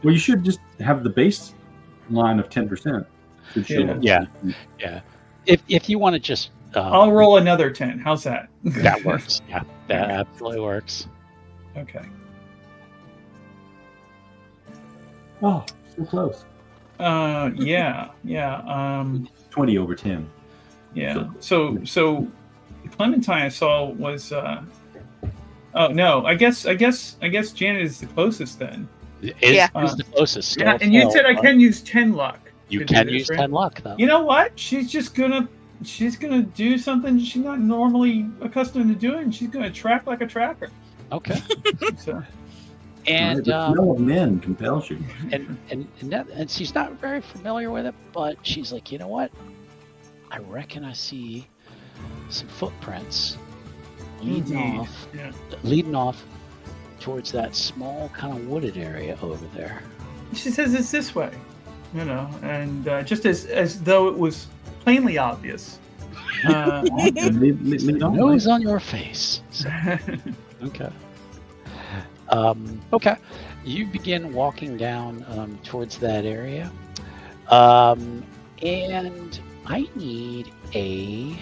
Well, you should just have the base line of 10%. Should show Yeah. up. Yeah. If you want to just I'll roll another 10. How's that? that works. Yeah, that absolutely works. Okay. Oh, so close. Yeah. 20 over 10. Yeah. So Clementine I saw was oh no, I guess Janet is the closest then. Is the closest. Still Yeah, and you fail, said I but can use 10 luck. You to can do this, use right? 10 luck though. You know what? She's gonna do something she's not normally accustomed to doing. She's gonna track like a tracker. Okay. So And the smell of men compels you. and she's not very familiar with it, but she's like, you know what? I reckon I see some footprints leading off towards that small kind of wooded area over there. she says it's this way, and just as though it was plainly obvious. Nose on your face. So, okay. Okay. You begin walking down towards that area. And I need a...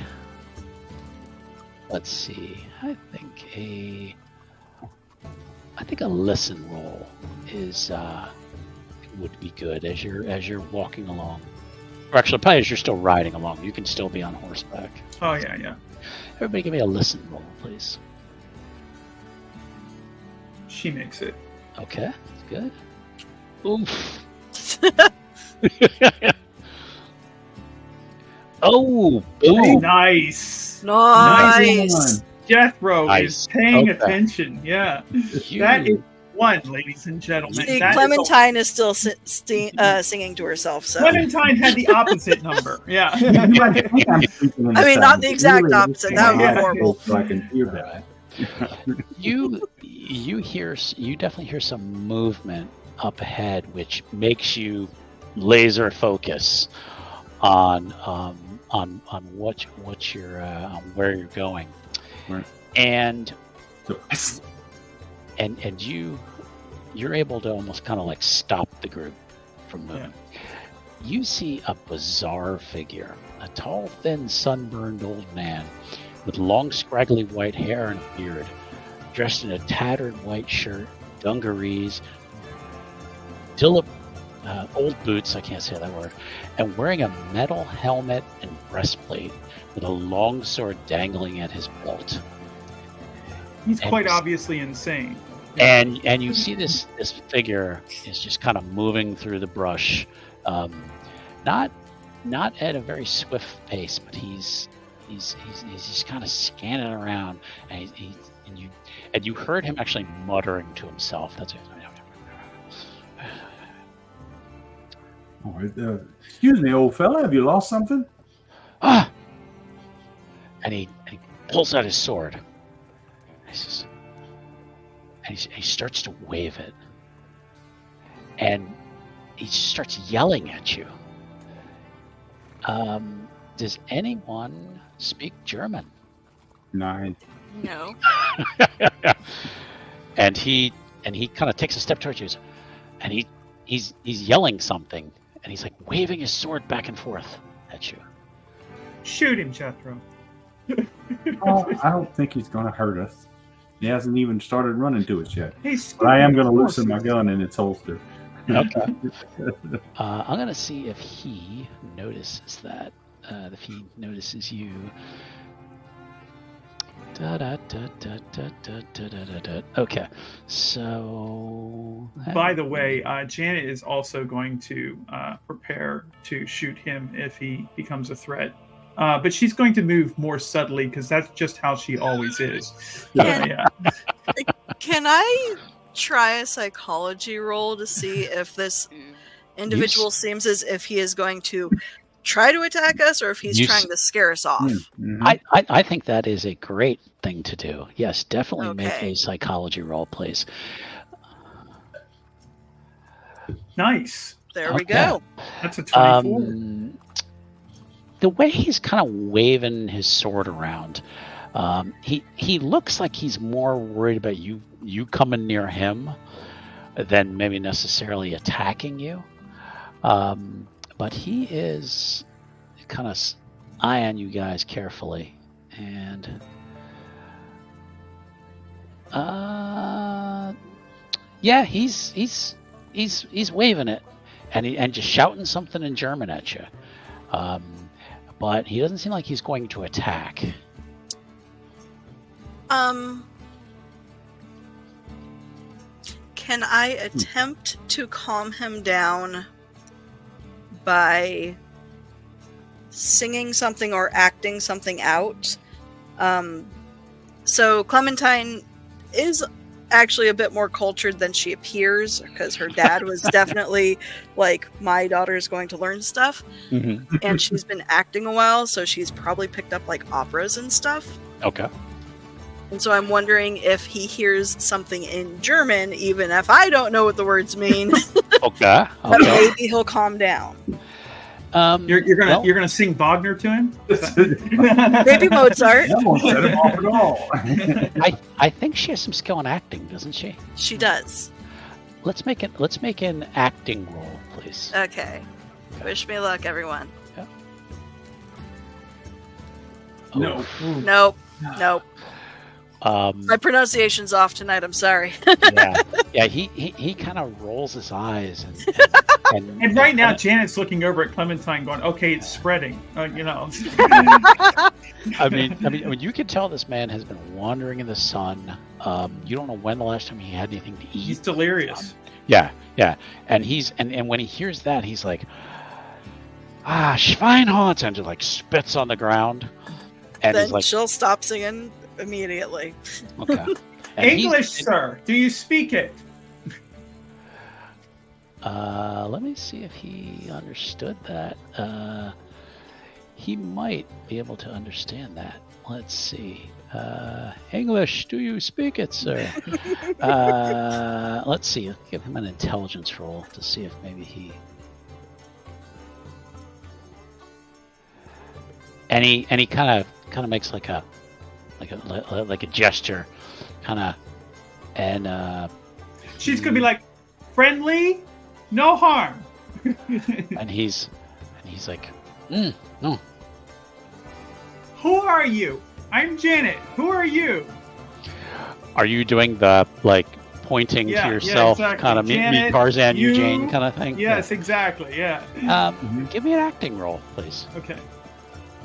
Let's see. I think a listen roll would be good as you're walking along. Or actually, probably as you're still riding along. You can still be on horseback. Oh yeah. Everybody give me a listen roll, please. She makes it. Okay, that's good. Oof. Oh, boom. Nice. Nice. Jethro Nice. is paying Okay. attention. Yeah. You- That is one, ladies and gentlemen. See, That is Clementine is still singing to herself. So Clementine had the opposite number. Yeah. I mean, not the exact opposite. That would be horrible. So I can hear that. you definitely hear some movement up ahead, which makes you laser focus on what you're on where you're going, Right. and So, you're able to almost kind of like stop the group from moving. You see a bizarre figure, a tall, thin, sunburned old man with long, scraggly white hair and a beard, dressed in a tattered white shirt, dungarees, old boots, I can't say that word, and wearing a metal helmet and breastplate with a long sword dangling at his belt. He's And quite he's- obviously insane. And you see this figure is just kind of moving through the brush, not at a very swift pace, but he's just kind of scanning around, and you heard him actually muttering to himself. That's it. All right, excuse me, old fella. Have you lost something? Ah! And he pulls out his sword. And he starts to wave it. And he just starts yelling at you. Does anyone speak German? 9. No. And he kind of takes a step towards you, and he's yelling something, and he's like waving his sword back and forth at you. Shoot him, Jethro. Oh, I don't think he's going to hurt us. He hasn't even started running to us yet. He's But I am going to loosen my gun in its holster. Okay. I'm gonna see if he notices that. If he notices you. Okay, so. By the way, Janet is also going to prepare to shoot him if he becomes a threat. But she's going to move more subtly because that's just how she always is. Yeah. Can I try a psychology roll to see if this individual seems as if he is going to try to attack us or if he's trying to scare us off? Mm-hmm. I think that is a great thing to do. Yes, definitely make Okay. a psychology roll, please. Nice. There we Okay. go. That's a 24. The way he's kind of waving his sword around, he looks like he's more worried about you coming near him than maybe necessarily attacking you. But he is kind of eyeing you guys carefully, and yeah, he's waving it, and just shouting something in German at you. But he doesn't seem like he's going to attack. Can I attempt to calm him down by singing something or acting something out? So Clementine is actually a bit more cultured than she appears because her dad was definitely like, my daughter's going to learn stuff. Mm-hmm. And she's been acting a while, so she's probably picked up like operas and stuff. Okay. And so I'm wondering if he hears something in German, even if I don't know what the words mean, Okay. but maybe he'll calm down. You're gonna sing Wagner to him? Maybe Mozart. That won't set him off at all. I think she has some skill in acting, doesn't she? She does. Let's make an acting roll, please. Okay. Wish me luck, everyone. No. Nope. Nope. Um, My pronunciation's off tonight. I'm sorry. yeah. He kind of rolls his eyes, And right now, Janet's looking over at Clementine, going, "Okay, it's spreading." You know. I mean, you can tell this man has been wandering in the sun. You don't know when the last time he had anything to eat. He's delirious. Yeah, and and when he hears that, he's like, Schweinhund, and just like spits on the ground, and Then he's like, she'll stop singing immediately. okay. And English, sir. Do you speak it? Let me see if he understood that. He might be able to understand that. Let's see. English, do you speak it, sir? Let's see. Let's give him an intelligence roll to see if maybe he. And he kind of makes like a gesture, and She's gonna be like, "Friendly, no harm." and he's like, no. Who are you? I'm Janet. Who are you? Are you doing the like pointing to yourself, exactly. kind of me Janet, Tarzan, you, Jane kind of thing? Yes, exactly. Yeah. Yeah. Give me an acting roll, please. Okay.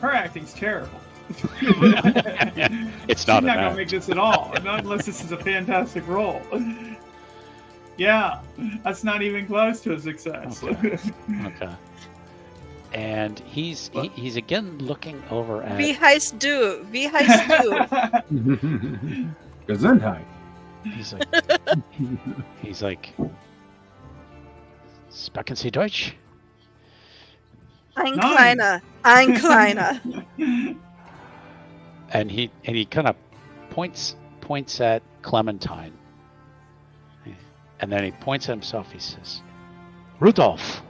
Her acting's terrible. It's She's not not an gonna act. make this at all, not unless this is a fantastic roll. Yeah, that's not even close to a success. Okay. And he's again looking over at. Wie heißt du? Wie heißt du? Gesundheit. He's like, Sprechen Sie Deutsch? Ein Nein. kleiner, ein kleiner. And he kind of points at Clementine, and then he points at himself. He says, Rudolph.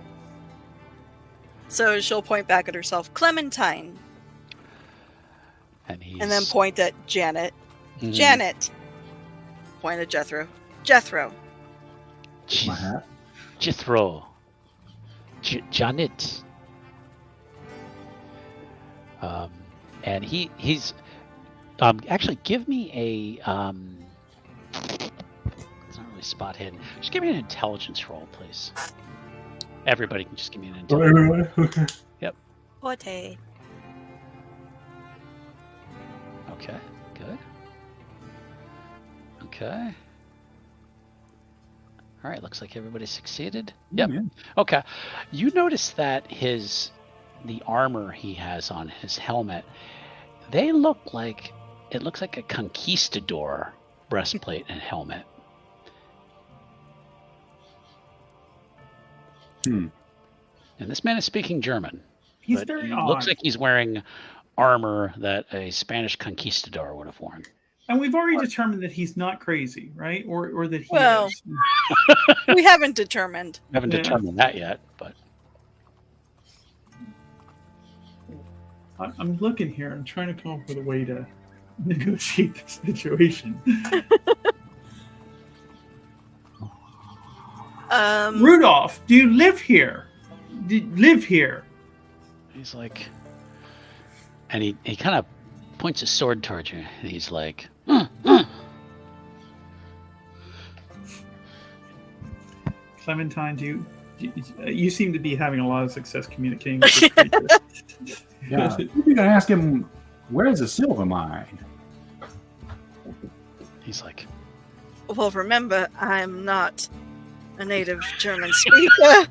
So she'll point back at herself, Clementine, And then point at Janet. Mhm. Janet. Point at Jethro. Jethro. My hat. Jethro. Janet. And he's actually give me a it's not really spot hidden. Just give me an intelligence roll, please. Everybody can just give me an intelligence. Okay. Forte. Okay, good. Okay. All right, looks like everybody succeeded. Yep. Yeah. Okay. You notice that the armor he has on his helmet, it looks like a conquistador breastplate and helmet. Hmm. And this man is speaking German. He's but very he odd. looks like he's wearing armor that a Spanish conquistador would have worn. And we've already determined that he's not crazy, right? Or that he Well- is. We haven't determined. I haven't Yeah. determined that yet, but I'm looking here. I'm trying to come up with a way to negotiate this situation. Rudolph, do you live here? Live here? he's like, and he kind of points his sword towards you, and he's like, Clementine, you seem to be having a lot of success communicating with this creature. Yeah. You're gonna ask him, where's the silver mine? he's like, Well, remember, I'm not a native German speaker.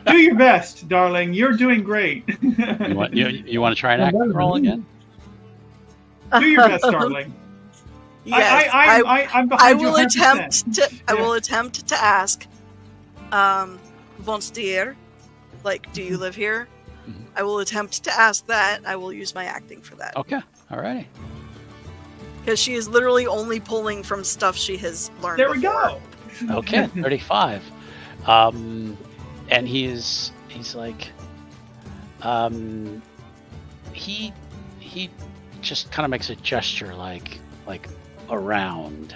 Do your best, darling. You're doing great. you want to try an acting roll again? Do your best, darling. Yes, I'm I behind you will 100%. attempt to. I Yeah. will attempt to ask. Wohnst du hier? Like, do you live here? Mhm. I will attempt to ask that. I will use my acting for that Okay, alrighty. because she is literally only pulling from stuff she has learned. There we before. go. Okay, 35. And he's like, he just kind of makes a gesture like around.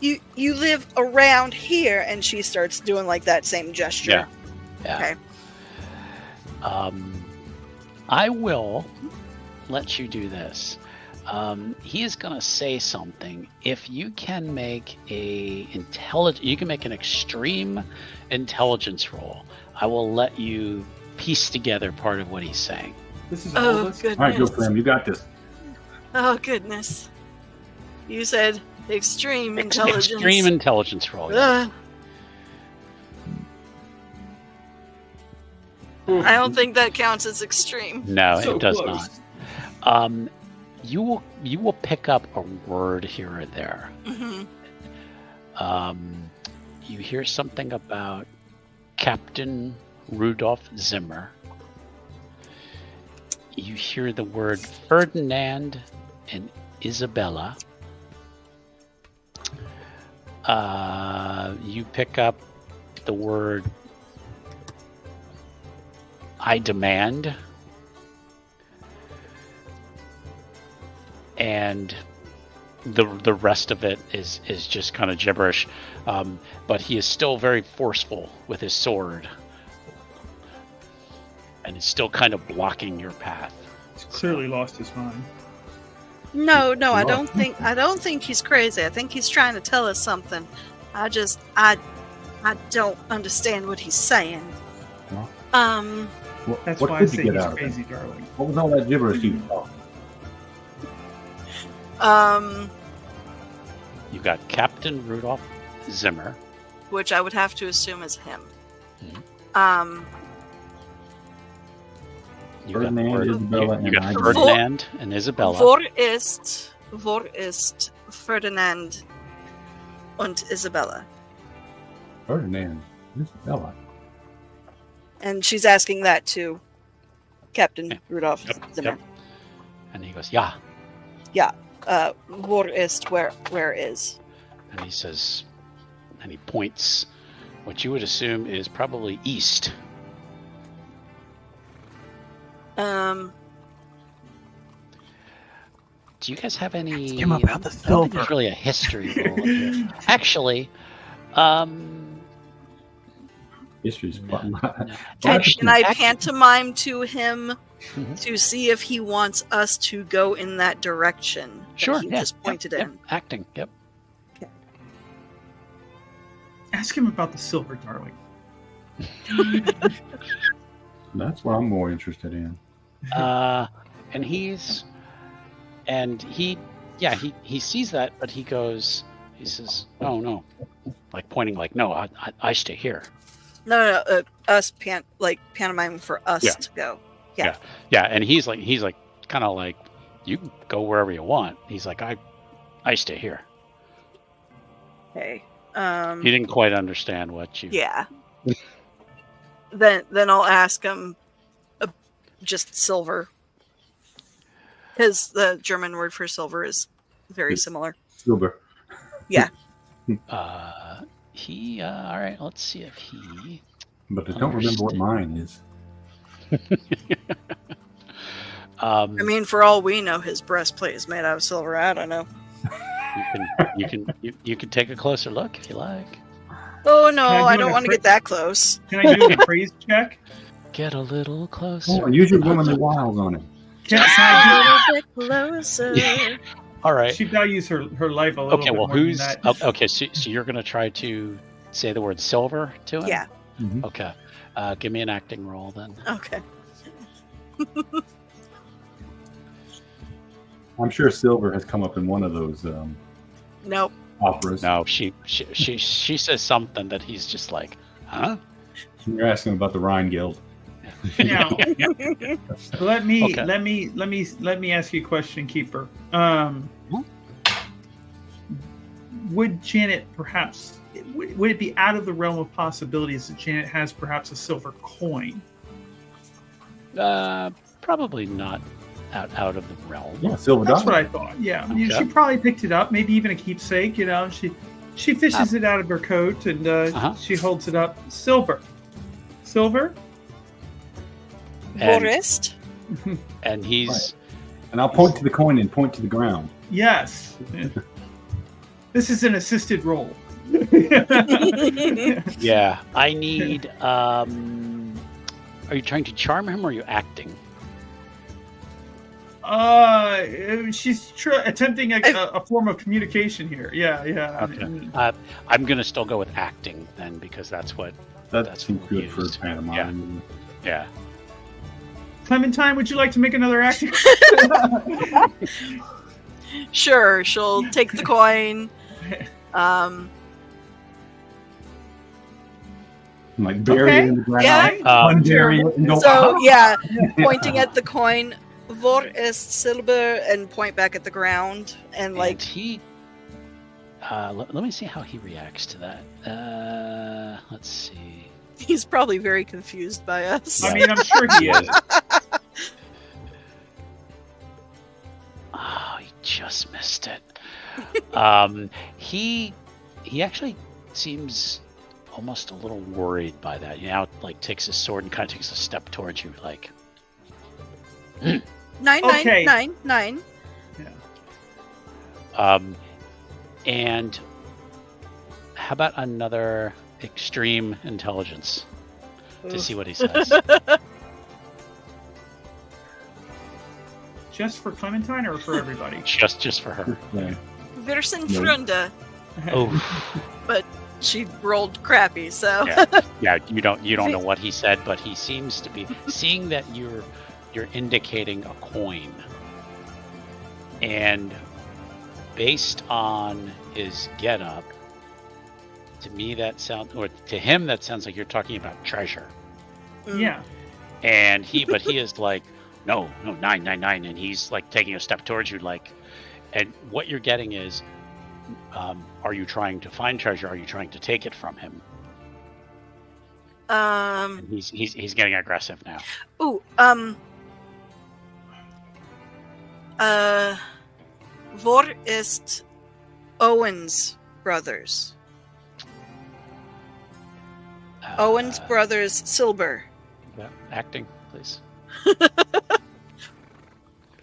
You live around here, and she starts doing like that same gesture. Yeah. Okay. I will let you do this. He is going to say something. If you can make you can make an extreme intelligence roll. I will let you piece together part of what he's saying. This is Oh all this. goodness. All right, go for him. You got this. Oh goodness. You said extreme intelligence. Extreme intelligence roll. Yeah. I don't think that counts as extreme. No, So it does close. not. You will pick up a word here or there. Hmm. You hear something about Captain Rudolph Zimmer. You hear the word Ferdinand and Isabella. You pick up the word I demand. And the rest of it is just kind of gibberish. But he is still very forceful with his sword. And is still kind of blocking your path. He's clearly lost his mind. No, I don't think he's crazy. I think he's trying to tell us something. I don't understand what he's saying. Well. That's what why I could say you get he's out of crazy, it? darling. What was all that gibberish you talking? You got Captain Rudolph Zimmer. which I would have to assume is him. You got Ferdinand, Isabella, you got and Ferdinand and Isabella. Wo ist Ferdinand und Isabella? Ferdinand, Isabella. And she's asking that to Captain Yeah. Rudolph Zimmer. Yep. And he goes, yeah. Wo ist, where is? And he says, and he points what you would assume is probably east. Do you guys have any? Ask him about the I don't think silver. there's really a history roll here. Actually, History's fun. Can I pantomime to him Mhm. to see if he wants us to go in that direction? that Sure. He Yeah. just pointed yep, in. Yep. Acting. Yep. Ask him about the silver, darling. That's what I'm more interested in. And he sees that, but he says, oh no, like pointing, like no, I stay here. No, us pantomiming for us Yeah. to go. Yeah, and he's like kind of like, you can go wherever you want. He's like, I stay here. Okay. He didn't quite understand what you. Yeah. then I'll ask him just silver, because the German word for silver is very similar. Silver. All right. Let's see if he. But I don't remember what mine is. I mean, for all we know, his breastplate is made out of silver. I don't know. You can take a closer look if you like. Oh no, Can I do I an don't want to appra- get that close. Can I do an appraise check? Get a little closer. Oh, and use your womanly wiles on it. Can A I little bit closer. All do, right. she values her life a little Okay. bit Well, more who's than that. okay? So you're gonna try to say the word silver to him? Yeah. Mhm. Okay. Give me an acting roll then. Okay. I'm sure silver has come up in one of those Nope. operas. No, she says something that he's just like, huh? You're asking about the Rhine Guild. Now, let me Okay. ask you a question, Keeper. Would Janet perhaps would it be out of the realm of possibilities that Janet has perhaps a silver coin? Probably not out of the realm. Yeah, silver That's dollar. what I thought. Yeah, I mean, Okay. she probably picked it up, maybe even a keepsake. You know, she fishes it out of her coat and she holds it up. Silver. And- Forest. And he's Right. And I'll point to the coin and point to the ground. Yes. This is an assisted roll. yeah. I need. Are you trying to charm him or are you acting? She's attempting a form of communication here. Yeah. Okay. I'm gonna still go with acting then because that's what. That That's seems what good we for used. pantomime. Yeah. Clementine, would you like to make another action? Sure, she'll take the coin. Like bury Okay. it in the ground. Yeah. Unbury it and go, So "Ah!" yeah, pointing at the coin, Vor ist silber, and point back at the ground, and like And he. Let me see how he reacts to that. Let's see. he's probably very confused by us. I mean, I'm sure he is. Oh, he just missed it. He actually seems almost a little worried by that. You know, like takes his sword and kind of takes a step towards you, like. Nine. Okay. And how about another extreme intelligence to see what he says? Just for Clementine or for everybody? just for her. Yeah. Wir sind No. Freunde. Oh, she rolled crappy, so Yeah, you don't know what he said, but he seems to be seeing that you're indicating a coin, and based on his getup, to me that sounds, or to him that sounds like you're talking about treasure. Yeah. And he is like, no, 999, and he's like taking a step towards you, like, and what you're getting is, are you trying to find treasure? Are you trying to take it from him? And he's getting aggressive now. Ooh, Hvor ist Owens Brothers? Owens Brothers Silber. Acting, please.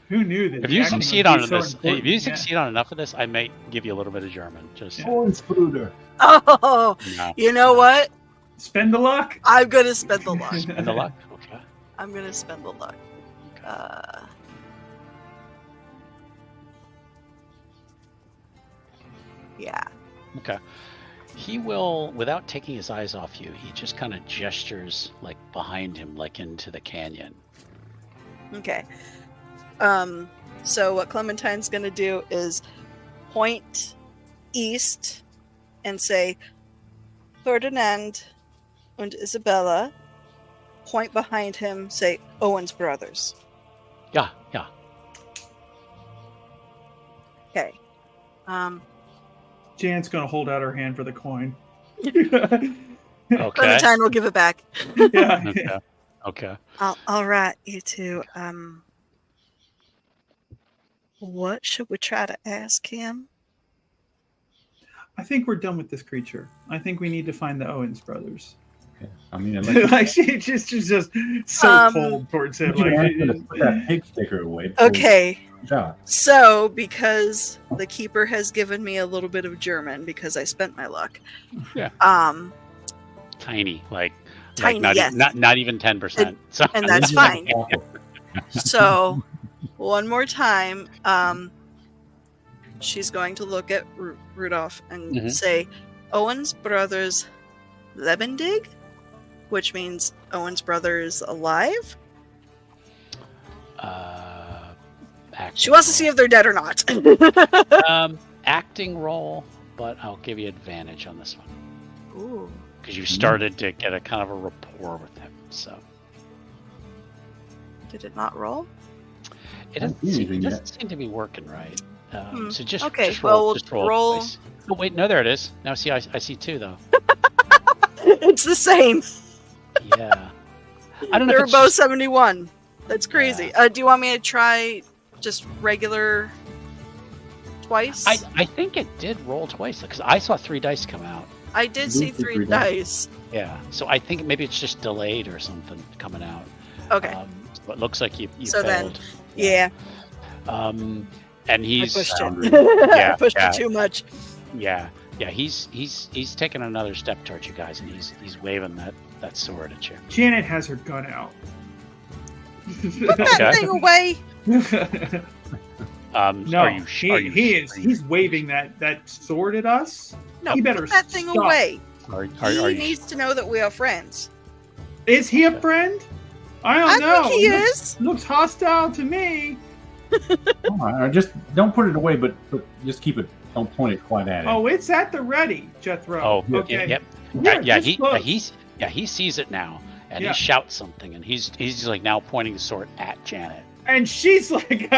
Who knew that? If you succeed on this, if you succeed on enough of this, I may give you a little bit of German. Just Owensbruder. Oh, no. You know what? Spend the luck. I'm gonna spend the luck. And the luck. Okay. I'm gonna spend the luck. Yeah. Okay. He will, without taking his eyes off you, he just kind of gestures like behind him, like into the canyon. Okay. So what Clementine's gonna do is point east and say, Ferdinand and Isabella. Point behind him, say Owens Brothers. Yeah. Okay. Jan's gonna hold out her hand for the coin. Okay. Clementine will give it back. Yeah. Okay. All right, you two. What should we try to ask him? I think we're done with this creature. I think we need to find the Owens brothers. Okay. I mean, unless Like she's just so cold towards him. you Like, ask her to put that pig sticker away. before Okay. we shot. So, because the keeper has given me a little bit of German because I spent my luck. Yeah. Tiny, like Tiny, not, yes. not even 10%. So And that's fine. So, one more time, she's going to look at Rudolph and say, Owens Brothers Lebendig, which means Owens Brothers alive. She wants to see if they're dead or not. Acting roll, but I'll give you advantage on this one. Ooh. Because you started to get a kind of a rapport with him. So Did it not roll? it doesn't seem to be working right. So just Okay, just roll, well, just roll. roll- Twice. Oh wait, no, there it is. Now see, I see two though. It's the same. Yeah, I don't know. They if were it's both just- 71. That's crazy. Do you want me to try just regular twice? I think it did roll twice because I saw 3 dice come out. I did see Boosted 3 3 dice. Yeah, so I think maybe it's just delayed or something coming out. Okay. But it looks like you So then, failed. yeah. And I he's pushed boundary. it. Yeah, I pushed yeah. it too much. yeah. He's taking another step towards you guys, and he's waving that sword at you. Janet has her gun out. Put that Okay. thing away. No, are you, he's waving that sword at us. No, He better put that thing stop. away. Are He you, needs to know that we are friends. Is he a friend? I don't I know. think he is. Looks hostile to me. All right, just don't put it away, but just keep it. Don't point it quite at it. Oh, it's at the ready, Jethro. Oh, okay. yep. We're Yeah, this close. he sees it now, and Yeah. he shouts something, and he's like now pointing the sword at Janet. And she's like,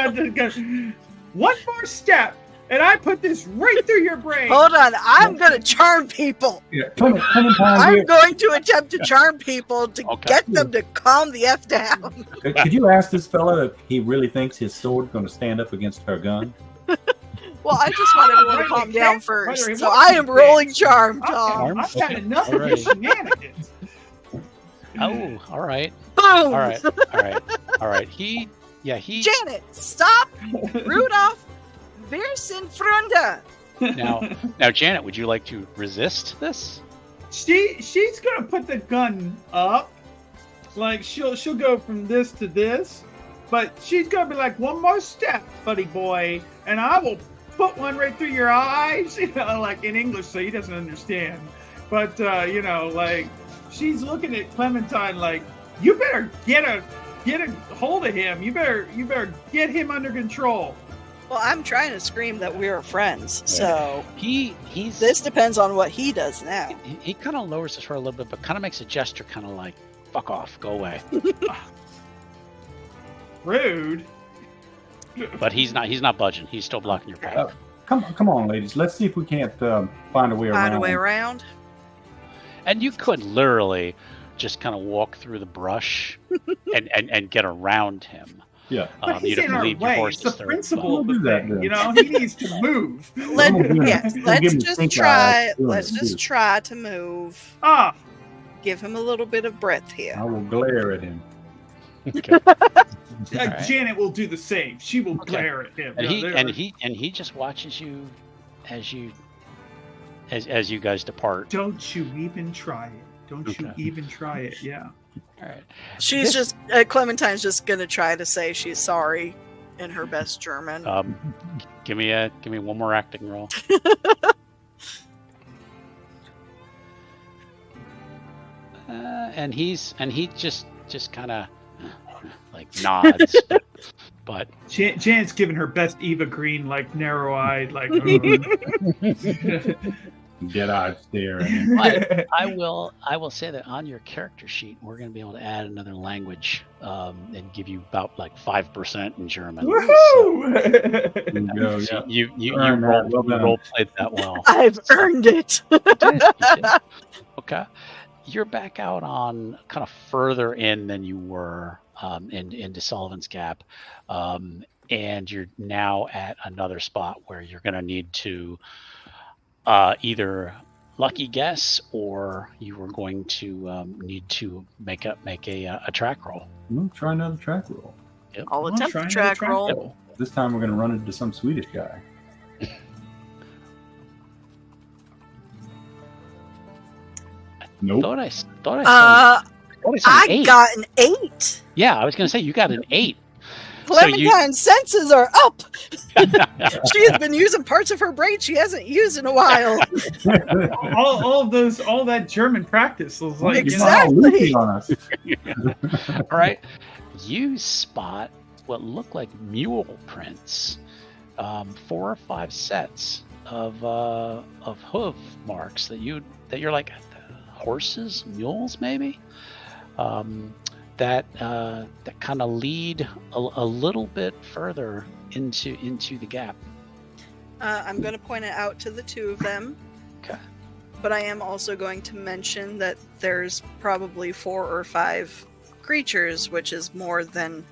one more step, and I put this right through your brain. Hold on. I'm going to charm people. Yeah, Clementine, I'm here. going to attempt to charm people to Okay. get them to calm the F down. Could you ask this fella if he really thinks his sword's going to stand up against her gun? Well, I just want everyone to Right, calm okay. down Right, first. right, So what I do you am think? rolling charm, Tom. I've had enough of Alright. your shenanigans. Oh, all right, Boom! all right. He. Janet, stop! Rudolph, wir sind Freunde. Now, Janet, would you like to resist this? She's gonna put the gun up, like she'll go from this to this, but she's gonna be like, one more step, buddy boy, and I will put one right through your eyes, like in English, so he doesn't understand. But like she's looking at Clementine like, you better get a hold of him. You better get him under control. Well, I'm trying to scream that we're friends, so he's this depends on what he does now. He kind of lowers his sword a little bit, but kind of makes a gesture, kind of like, "Fuck off, go away." Rude. But he's not budging. He's still blocking your path. Come on, ladies. Let's see if we can't find a way around. Find a way around. And you could literally just kind of walk through the brush and get around him. Yeah, but he's in our way. It's the principle of the thing. He needs to move. Let's just try. Let's just try to move. Give him a little bit of breath here. I will glare at him. Okay. Right. Janet will do the same. She will glare at him. And he just watches you as you guys depart. Don't you even try it. Don't you even try it. Yeah. All right. She's Clementine's just gonna try to say she's sorry in her best German. Give me one more acting roll. And he just kind of like nods, but Janet's giving her best Eva Green, like narrow-eyed, like dead-eyed stare. But I will say that on your character sheet, we're going to be able to add another language and give you about like 5% in German. Woohoo! So you role played that well. I've earned it. You did. Okay, you're back out on kind of further in than you were into Sullivan's Gap, and you're now at another spot where you're going to need to. Either lucky guess, or you are going to need to make a track roll. We'll try another track roll. Yep. I'll attempt the track roll. Yep. This time we're going to run into some Swedish guy. Nope. I got an 8. Yeah, I was going to say you got an 8. Clementine's senses are up. She has been using parts of her brain she hasn't used in a while. all that German practice was like exactly. On us. All right, you spot what look like mule prints, 4 or 5 sets of hoof marks that you're like horses, mules, maybe. That kind of lead a little bit further into the gap. I'm going to point it out to the two of them. Okay. But I am also going to mention that there's probably 4 or 5 creatures, which is more than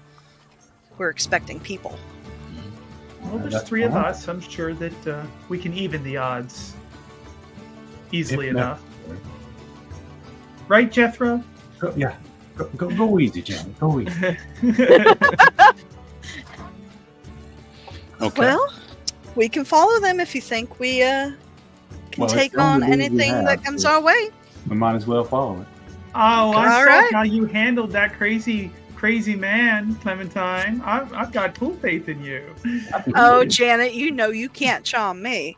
we're expecting people. Well, there's 3 of us. I'm sure that we can even the odds easily enough. Right, Jethro? Yeah. Go easy, Janet. Go easy. Okay. Well, we can follow them if you think we can take on anything that comes our way. We might as well follow it. Oh, I saw how you handled that crazy man, Clementine. I've got full faith in you. Oh, Janet, you know you can't charm me.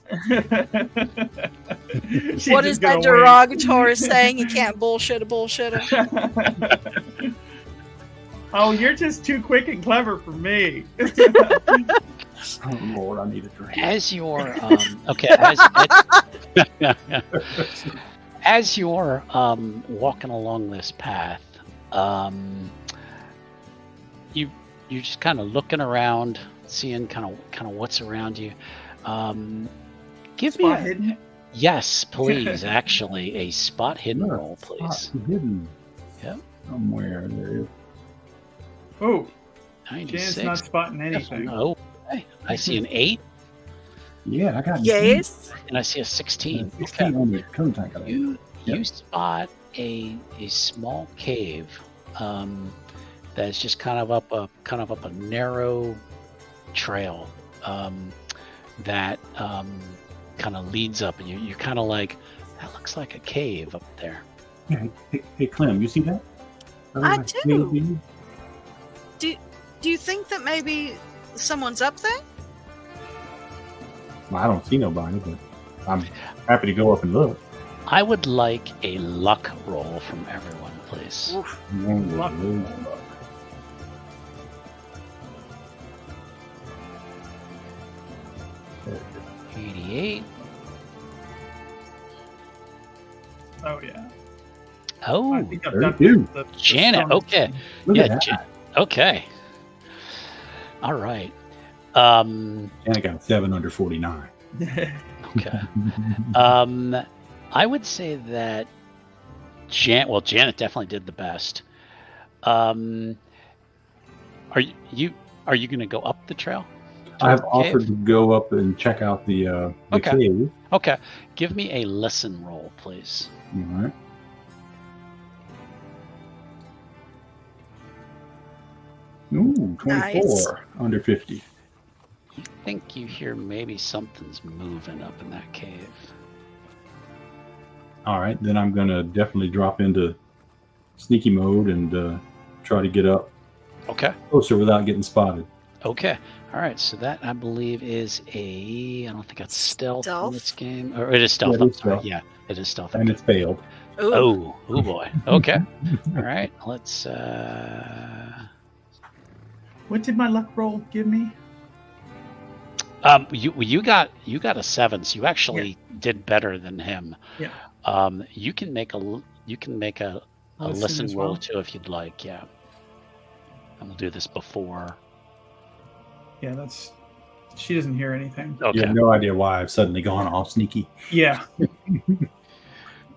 What is that derogatory saying? You can't bullshit a bullshitter. Oh, you're just too quick and clever for me. Oh Lord, I need a drink. As you're as you're walking along this path, you're just kind of looking around, seeing kind of what's around you. Give spot me hidden. Yes, please. Actually, a spot hidden roll, please. Spot hidden. Yep. Somewhere there is. Oh, 96. Jan's not spotting anything. Oh, okay. I see an 8. Yeah, I got Yes. And I see a 16. 16 on the contact. You spot a small cave that's just kind of up a narrow trail that kind of leads up, and you're kind of like, that looks like a cave up there. Yeah, hey Clem, you see that? I do. Do you think that maybe someone's up there? Well, I don't see nobody, but I'm happy to go up and look. I would like a luck roll from everyone, please. Oof. Luck. 88. Oh yeah. I Oh, think I've got 32. the Janet. strongest Okay. Look Yeah. at that. Okay. All right. And I got 7 under 49. one. Okay. I would say that Janet definitely did the best. Are you going to go up the trail? I have Towards the cave? offered to go up and check out the Okay. cave. Okay. Give me a listen roll, please. All right. Ooh, 24 Nice. under 50. I think you hear maybe something's moving up in that cave. All right, then I'm going to definitely drop into sneaky mode and try to get up Okay. closer without getting spotted. Okay. All right. So that I believe is I don't think that's stealth in Stealth? this game, or it is stealth. Yeah, it I'm is sorry. stealth. Yeah, it is stealth. And it's failed. Ooh. Oh boy. Okay. All right. Let's. What did my luck roll give me? You got a 7, so you actually did better than him. Yeah. You can make a Listen listen as roll well? too if you'd like. Yeah. And we'll do this before. Yeah, she doesn't hear anything. Okay. You have no idea why I've suddenly gone all sneaky. Yeah,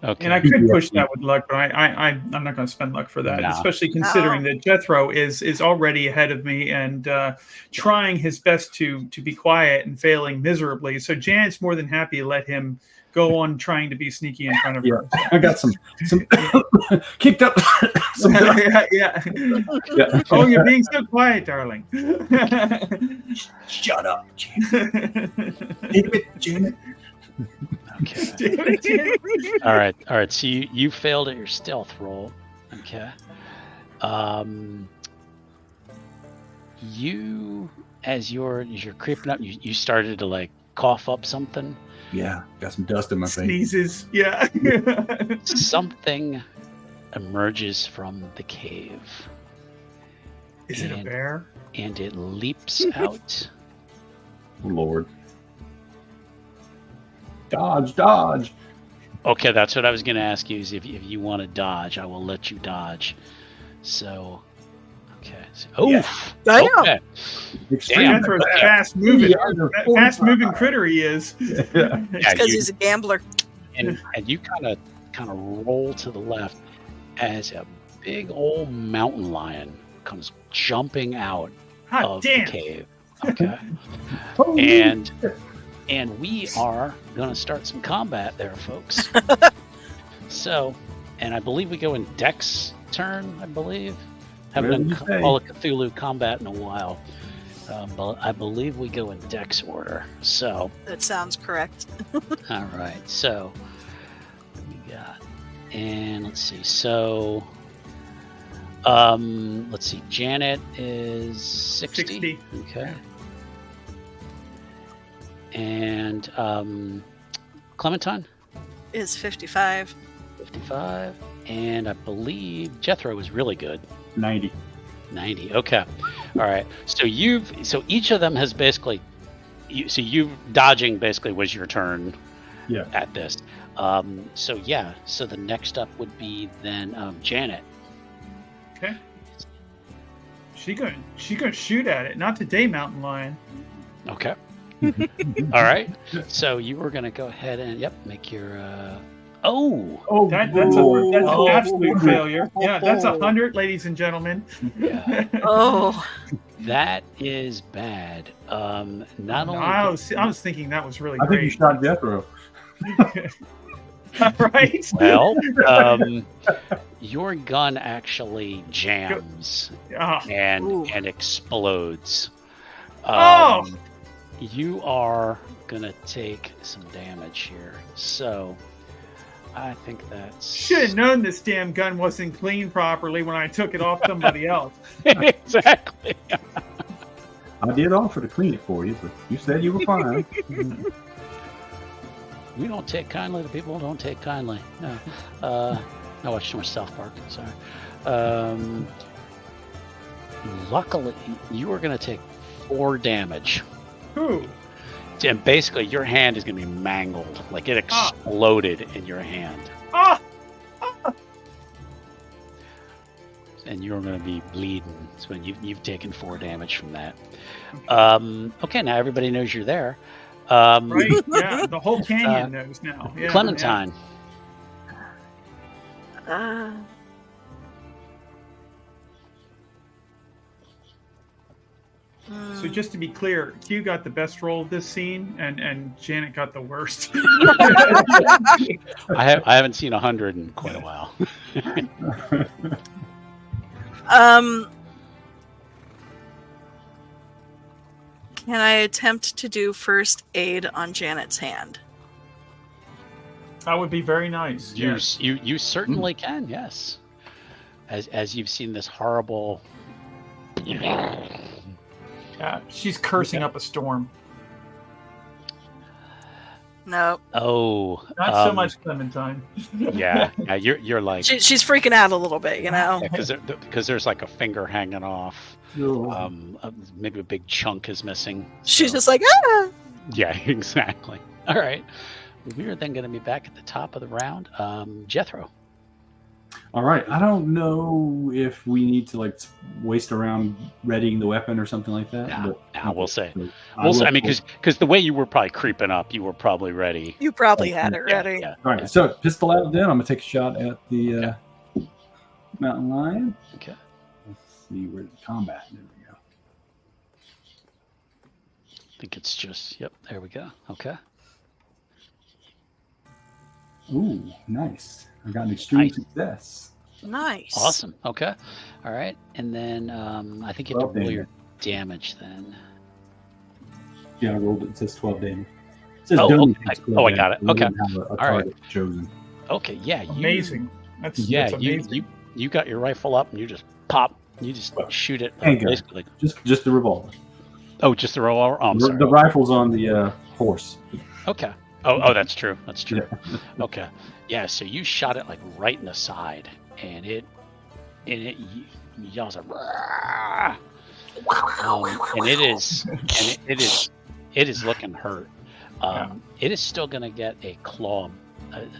Okay. and I could push that with luck, but I'm not going to spend luck for that, No. especially considering that Jethro is already ahead of me and trying his best to be quiet and failing miserably. So Janet's more than happy to let him go on trying to be sneaky in front of Yeah, her. I got some kicked up. some yeah. Yeah. Oh, you're being so quiet, darling. Shut up, Janet. Damn it, Janet. Okay. All right. So you failed at your stealth roll. Okay. You as you're creeping up, you started to like cough up something. Yeah, got some dust in my face. Sneezes. Yeah. Something emerges from the cave, Is it a bear? and it leaps out. Lord. Dodge, dodge. Okay, that's what I was going to ask you. Is if you want to dodge, I will let you dodge. So, okay. Yeah. Damn. Okay. Extreme. That's where okay. fast moving critter he is. Yeah. Yeah, Because you- he's a gambler. and you kind of roll to the left as a big old mountain lion comes jumping out Hot of damn. the cave. Okay. Oh, And we are going to start some combat there, folks. So, and I believe we go in Dex turn, I believe. Haven't Whatever done you say. Call of Cthulhu combat in a while. But I believe we go in Dex order. So, That sounds correct. all right. So, we got, and let's see. So, let's see. Janet is 60. 60. Okay. And Clementine, Is 55. 55. And I believe Jethro was really good. 90. 90. Okay. All right. So each of them has basically, you dodging basically was your turn. Yeah. At this. So the next up would be then Janet. Okay. She gonna shoot at it. Not today, mountain lion. Okay. All right. So you were gonna go ahead and make your. That's an absolute failure. Yeah, that's 100, ladies and gentlemen. Yeah. Oh. That is bad. Not only. I was thinking that was really I think you great. shot Jethro. Right? Well, your gun actually jams Ah, Ooh. and explodes. Oh! You are gonna take some damage here. So, I think that's should have known this damn gun wasn't cleaned properly when I took it off somebody else. exactly. I did offer to clean it for you, but you said you were fine. We don't take kindly to people who don't take kindly. No. I watched too much South Park. Sorry. Luckily, you are going to take 4 damage. Ooh. And basically, your hand is going to be mangled. Like it exploded in your hand. Ah! And you're going to be bleeding. So you've taken 4 damage from that. Okay, now everybody knows you're there. Right? Yeah, the whole canyon knows now. Yeah, Clementine. So just to be clear, Q got the best roll of this scene, and Janet got the worst. I haven't seen 100 in quite a while. Can I attempt to do first aid on Janet's hand? That would be very nice. Yes. You certainly can, yes. As you've seen this horrible. Yeah, she's cursing up a storm. No. Oh. Not so much Clementine. Yeah, you're like. She's freaking out a little bit, you know. Because there's like a finger hanging off. Maybe a big chunk is missing. She's just like, ah. Yeah, exactly. All right. We are then going to be back at the top of the round. Jethro. All right. I don't know if we need to like waste around readying the weapon or something like that. Nah, we'll say. I mean, because the way you were probably creeping up, you were probably ready. You probably had it ready. Yeah. All right. So pistol out. Then I'm gonna take a shot at the mountain lion. Okay. Let's see where's the combat. There we go. I think it's just. Yep. There we go. Okay. Ooh, nice. I got an extreme success. Nice. Awesome. Okay. All right. And then I think you have to roll your damage then. Yeah, I rolled it. It says 12 damage. It says I damage. got it. Okay. All right. Chosen. Okay. Yeah. Amazing. That's amazing. You got your rifle up and you just pop. You just shoot it. Basically. Just the revolver. Oh, just the revolver. Oh, I'm sorry. The rifle's on the horse. Okay. Oh, that's true. That's true. Yeah. Okay. Yeah. So you shot it like right in the side, and it yells like, and it is looking hurt. It is still going to get a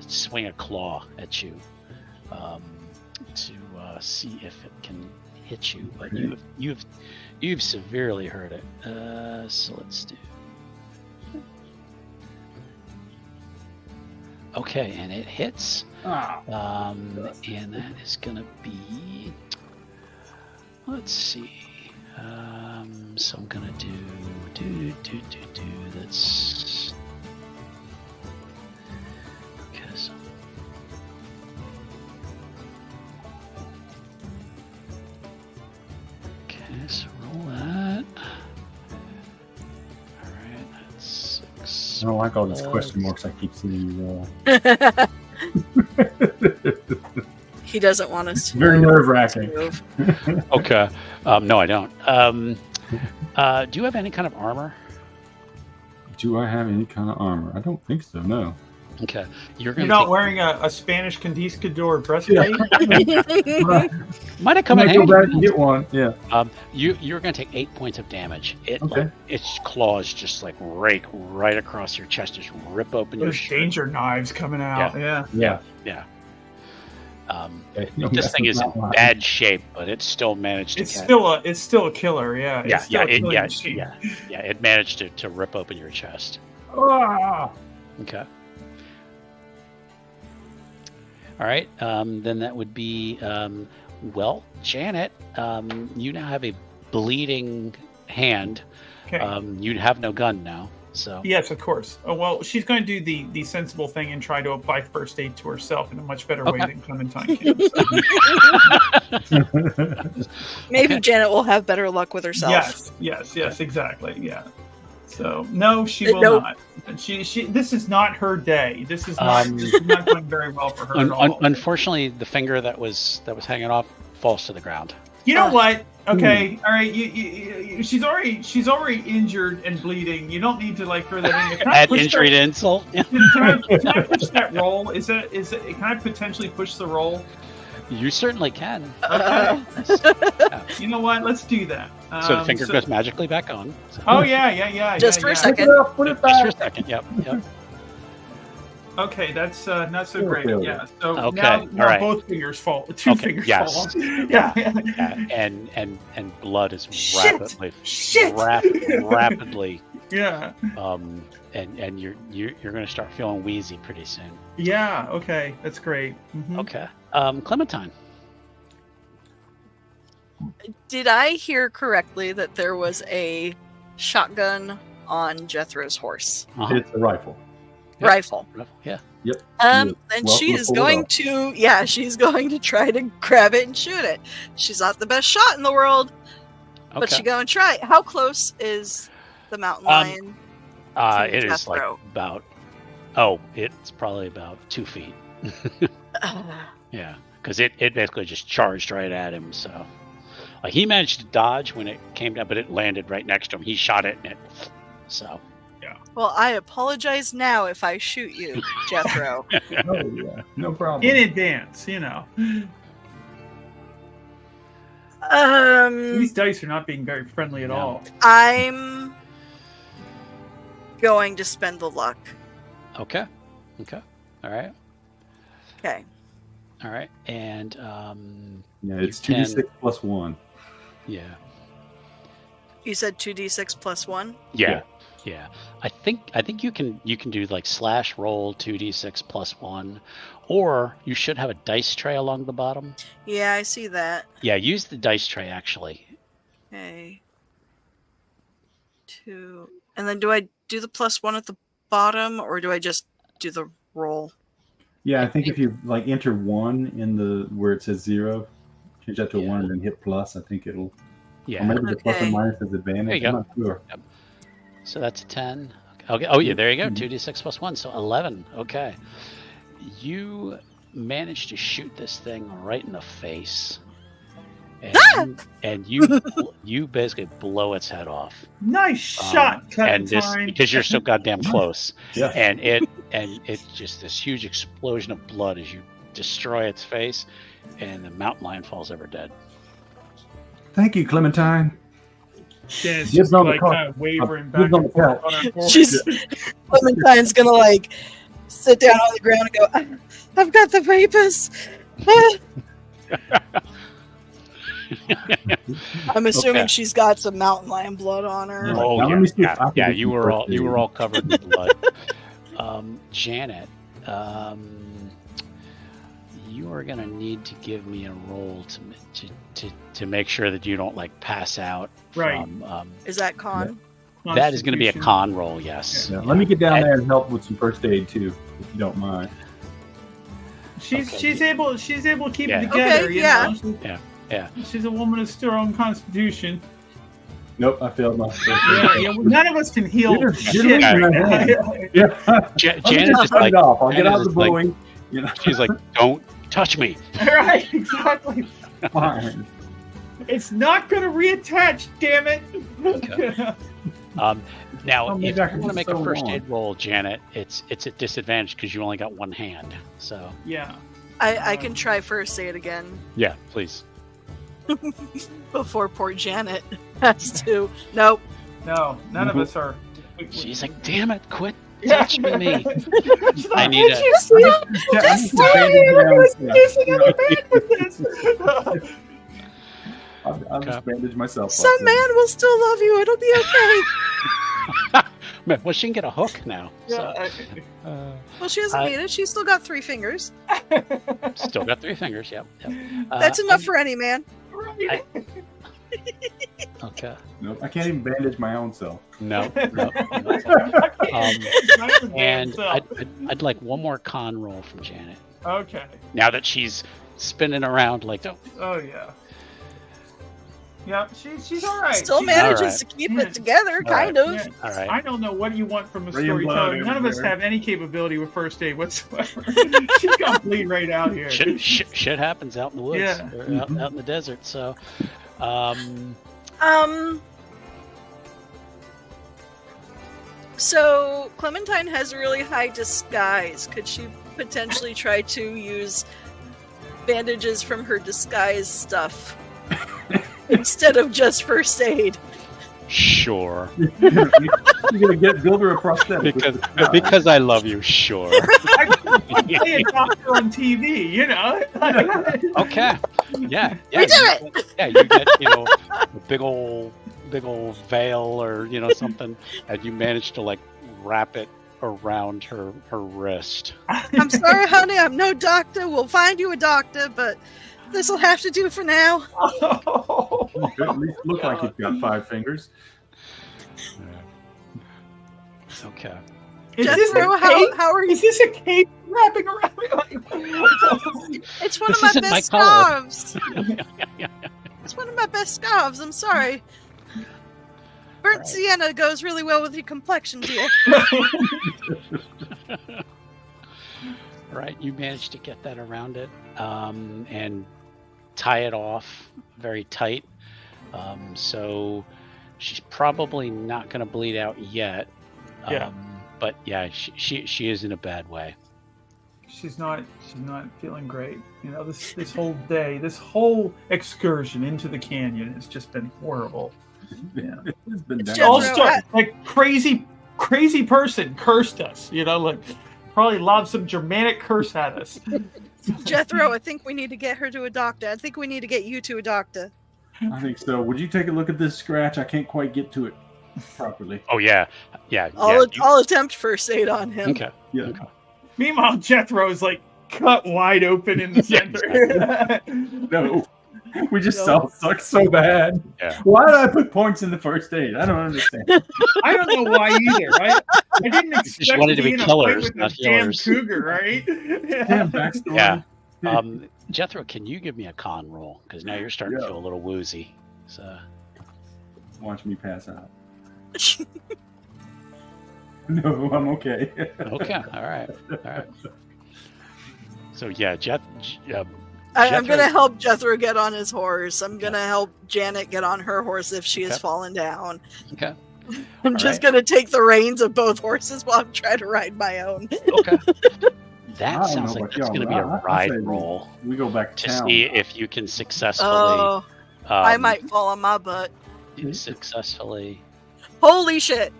swing a claw at you, to see if it can hit you. But you've severely hurt it. So let's do. Okay, and it hits. And that is gonna be. Let's see. So I'm gonna do. That's. Okay, so. Okay, so roll that. Alright, that's 6. I don't like all these question marks I keep seeing. He doesn't want us to. Very nerve-wracking. Okay. No, I don't. Do you have any kind of armor? Do I have any kind of armor? I don't think so, no. Okay. You're not wearing a Spanish conquistador breastplate? Might have come in handy. Go back and handy. get one, yeah. You're going to take 8 points of damage. Its claws just like rake right across your chest, just rip open your shirt. Danger knives coming out. Yeah. This thing is in bad shape, but it still managed to. It's still a killer. Yeah. It managed to rip open your chest. Okay. All right. Then that would be Janet. You now have a bleeding hand. Okay. You have no gun now. So yes, of course. Oh well, she's going to do the sensible thing and try to apply first aid to herself in a much better way than Clementine can. Maybe Janet will have better luck with herself. Yes, exactly. Yeah. So no, she will not. She. This is not her day. This is not going very well for her at all. Unfortunately, the finger that was hanging off falls to the ground. You know what? Okay, all right. She's already injured and bleeding. You don't need to like throw that in. Can I Add push injury that- to insult. Can I push that roll? Can I potentially push the roll? You certainly can. Okay. Yeah. You know what? Let's do that. So the finger goes magically back on. So. Oh yeah. Just for a Put second. it up, put it Just for a back. second. Yep. Okay, that's not so great. failure. Yeah. So Okay, now all right. both fingers fall. Two Okay, fingers yes. fall off. Yeah. And blood is Shit! rapidly. Yeah. And you're going to start feeling wheezy pretty soon. Yeah. Okay, that's great. Mhm. Okay. Clementine. Did I hear correctly that there was a shotgun on Jethro's horse? Uh-huh. It's a rifle. Yep. Rifle. Yeah. And Welcome she to is pull it going off. to, she's going to try to grab it and shoot it. She's not the best shot in the world, but Okay. she's going to try. How close is the mountain lion? to It is like Jethro? about. It's probably about 2 feet. Yeah, because it basically just charged right at him. So, like he managed to dodge when it came down, but it landed right next to him. He shot it, and it. So. Well, I apologize now if I shoot you, Jethro. Oh yeah, no problem. In advance, you know. These dice are not being very friendly at No. all. I'm going to spend the luck. Okay. All right. Okay. All right. And Yeah, it's You 2d6 plus 1. yeah. You said 2d6 plus 1? Yeah. I think you can do like slash roll 2d6 plus 1, or you should have a dice tray along the bottom. Yeah, I see that. Yeah, use the dice tray actually. Okay. 2. And then do I do the plus 1 at the bottom, or do I just do the roll? Yeah, I think if you like enter 1 in the where it says 0, change that to a 1 and then hit plus, I think it'll. Or Yeah. maybe the plus Okay. and minus is advantage. There you I'm go. not sure. So that's a 10. Okay. Oh yeah, there you go. 2d6 plus 1, so 11. Okay. You managed to shoot this thing right in the face. And you basically blow its head off. Nice shot, And this Clementine. because you're so goddamn close. Yeah. And it's just this huge explosion of blood as you destroy its face, and the mountain lion falls over dead. Thank you, Clementine. Dennis Gives just on the like car. kind of wavering Gives back on and the forth couch. on her board. She's Clementine's gonna like sit down on the ground and go, I've got the papers. I'm assuming Okay. she's got some mountain lion blood on her. Yeah. Oh Now let yeah, me see if I can yeah. get You some were first all aid. covered in blood. Janet, you are gonna need to give me a roll to make sure that you don't like pass out. Right. From, Is that con? that is going to be a Constitution. con roll. Yes. Yeah, let me get down there and help with some first aid too, if you don't mind. She's Okay. she's able to keep Yeah. it together. Okay, you yeah. know? She's- Yeah. She's a woman of her own constitution. Nope, I failed my first aid. Yeah, well, none of us can heal You're shit. losing my hand. Yeah. Janet Let me is just cut like, it off. I'll get Janet out is the like- blowing. You know, she's like, don't touch me. Right, exactly. fine. It's not going to reattach, damn it. Okay. Now, Oh, maybe if I you can want to just make a sew first on. aid roll, Janet, it's at disadvantage because you only got one hand. So Yeah. I can try first aid again yeah, please. before poor Janet has to. Nope. No, none of us are. She's like, damn it, quit Yeah. touching me. She's I like, need "Would a- you see it? Yeah, Just I'm tell just me bandaging we're myself. using other band with this. I'll just bandage myself. Some up. man will still love you. It'll be okay. Man, well, she can get a hook now. So, Yeah, Well, she doesn't need it. She's still got 3 fingers. still got 3 fingers. Yep. That's enough for any man. right. Okay. Nope, I can't even bandage my own self. No. And I'd like one more con roll from Janet. Okay. Now that she's spinning around like, oh, Oh yeah. Yeah, she's all right. Still She's- manages Alright. to keep Yeah. it together, kind of. Yeah. all right. I don't know what you want from a Ray and blood storyteller. None of us everywhere. have any capability with first aid whatsoever. She's gonna bleed right out here. Shit happens out in the woods, Yeah. or out in the desert. So, So Clementine has really high disguise. Could she potentially try to use bandages from her disguise stuff instead of just first aid? Sure. You're gonna build her a prosthetic. Because I love you, sure. I play a doctor on TV, you know. Okay. Yeah. We did it! Yeah, you get, a big old veil or, something, and you manage to, wrap it around her wrist. I'm sorry, honey, I'm no doctor. We'll find you a doctor, but this will have to do for now. You at least look like you've got 5 fingers. Okay. Jethro, how are you? Is this a cape wrapping around me? It's one This of my isn't my best color. scarves. It's one of my best scarves. I'm sorry. Burnt sienna goes really well with your complexion, dear. Right, you managed to get that around it and tie it off very tight. So she's probably not going to bleed out yet. Yeah. But yeah, she is in a bad way. She's not feeling great. This whole day, this whole excursion into the canyon has just been horrible. Yeah. It's been It's down. All Jethro, start like crazy person cursed us. Probably lobbed some Germanic curse at us. Jethro, I think we need to get her to a doctor. I think we need to get you to a doctor. I think so. Would you take a look at this scratch? I can't quite get to it properly. Oh yeah. I'll attempt first aid on him. Okay. Yeah. Okay. Meanwhile, Jethro's cut wide open in the center. No. We just suck so bad. Yeah. Why did I put points in the first aid? I don't understand. I don't know why either. I didn't expect wanted to to be in a killers, fight with not a damn healers. cougar, right? Damn backstory. Yeah. Jethro, can you give me a con roll? Because now you're starting to feel a little woozy. So. Watch me pass out. No, I'm okay. Okay. All right. So yeah, I'm going to help Jethro get on his horse. I'm going to help Janet get on her horse if she has fallen down. Okay. I'm just going to take the reins of both horses while I'm trying to ride my own. Okay. I That don't sounds know like about it's going to be y'all, a but I say ride roll We go back to to town. see if you can successfully. Oh, I might fall on my butt. Successfully. Holy shit.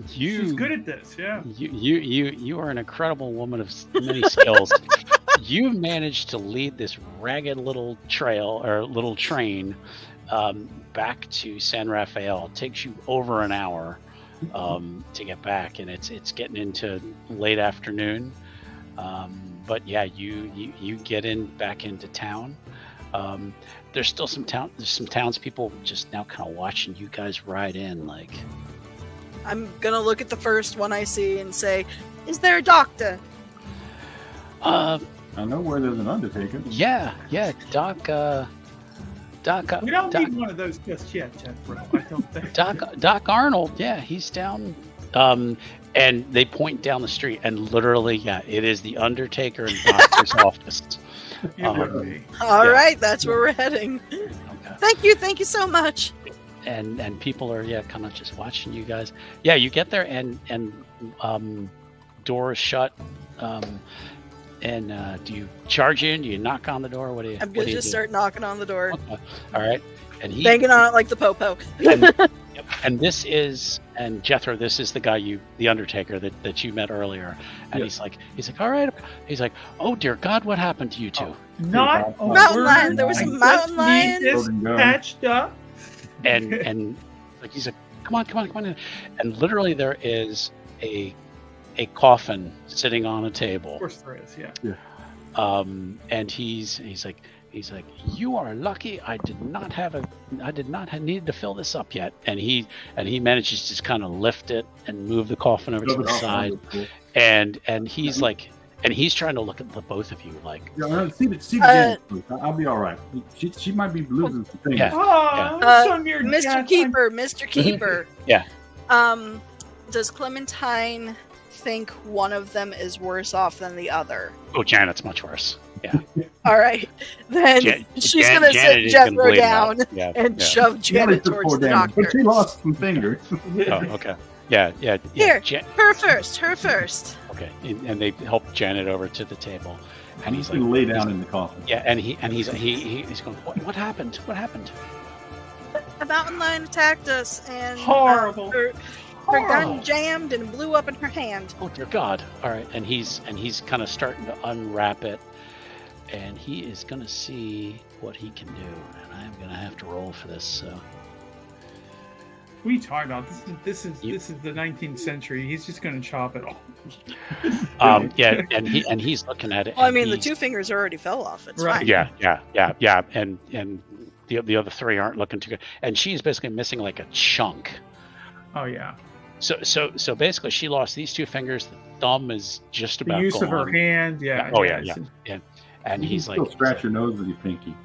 She's good at this, yeah. You are an incredible woman of many skills. You've managed to lead this ragged little trail or little train back to San Rafael. It takes you over an hour to get back, and it's getting into late afternoon. But yeah, you get back into town. There's still some townspeople just now kind of watching you guys ride in. I'm gonna look at the first one I see and say, "Is there a doctor?" I know where there's an undertaker. Yeah, Doc. We don't need one of those just yet, Jethro. I don't think. Doc Arnold. Yeah, he's down. And they point down the street, and literally, it is the Undertaker and Doctor's office. All right, that's where we're heading. Okay. Thank you so much. And people are kind of just watching you guys. Yeah, you get there and door is shut. And do you charge in? Do you knock on the door? What do you? I'm gonna just start knocking on the door, Okay. All right, and he banging on it like the popo. and this is Jethro. This is the guy the Undertaker that you met earlier. And he's like, all right. He's like, oh dear God, what happened to you two? Not a mountain word. lion. There was a I mountain just lion. need this patched up. And he's like, come on in. And literally there is a coffin sitting on a table. Of course there is, yeah. And he's like, you are lucky. I did not need to fill this up yet. And he manages to just kind of lift it and move the coffin over to the side. And he's like, and he's trying to look at the both of you like. Yeah, see the I'll be all right. She might be losing some things. Yeah. Mr. Keeper. Yeah. Does Clementine think one of them is worse off than the other? Oh, Janet's much worse. All right. Then she's going to sit Jethro down and shove Janet towards the doctor. But she lost some fingers. Oh, okay. Yeah. Here, her first. Okay, and they help Janet over to the table, and he's like, lay down in the coffin. Yeah, and he's going, what happened? What happened? A mountain lion attacked us, and horrible. Her gun jammed and blew up in her hand. Oh dear God! All right, and he's kind of starting to unwrap it, and he is going to see what he can do, and I'm going to have to roll for this. So. What are you talking about? This is the 19th century. He's just going to chop it off. Yeah, and he's looking at it. Well, I mean, the 2 fingers already fell off. It's right. Fine. Yeah, and the other 3 aren't looking too good, and she's basically missing like a chunk. Oh yeah. So basically, she lost these 2 fingers. The thumb is just about the use gone. of her hand. Yeah. Oh yeah. And he's like, scratch your nose with your pinky.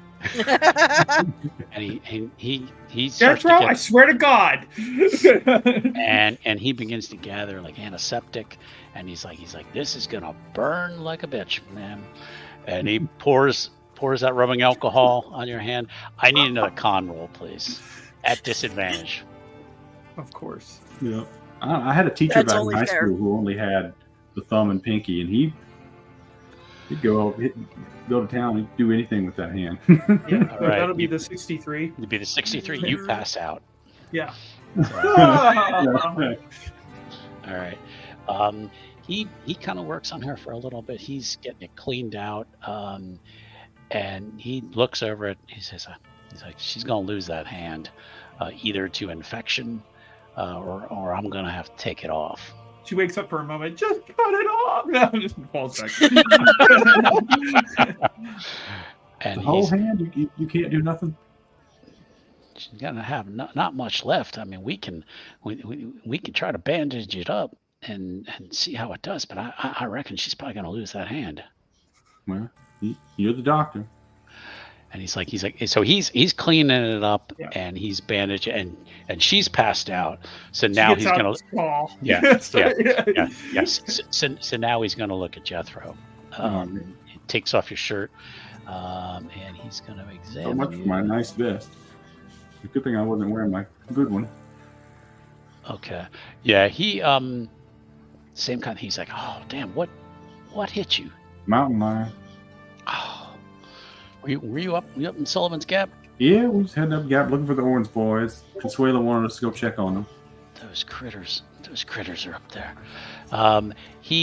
And he Jethro, I swear to God. and he begins to gather like antiseptic, and he's like, this is gonna burn like a bitch, man. And he pours that rubbing alcohol on your hand. I need another con roll, please, at disadvantage. Of course. Yeah. I had a teacher back in high school who only had the thumb and pinky, and he'd go to town. He'd do anything with that hand. Yeah, all right. That'll be the 63. It'd be the 63. You pass out. Yeah. All right. He kind of works on her for a little bit. He's getting it cleaned out, and he looks over it. He's like, she's gonna lose that hand, either to infection, or I'm gonna have to take it off. She wakes up for a moment. Just cut it off. No, just falls back. And the whole hand, you can't do nothing. She's gonna have not much left. I mean, we can try to bandage it up and see how it does, but I reckon she's probably gonna lose that hand. Well, you're the doctor. And he's like, so he's cleaning it up, and he's bandaged, and she's passed out. So now he's gonna, yes. So now he's gonna look at Jethro. He takes off your shirt, and he's gonna examine. So much for my nice vest. Good thing I wasn't wearing my good one. Okay. Yeah. He same kind. He's like, oh damn, what hit you? Mountain lion. Oh. Were you up in Sullivan's Gap? Yeah, we was heading up Gap looking for the Orange boys. Consuelo wanted us to go check on them. Those critters are up there.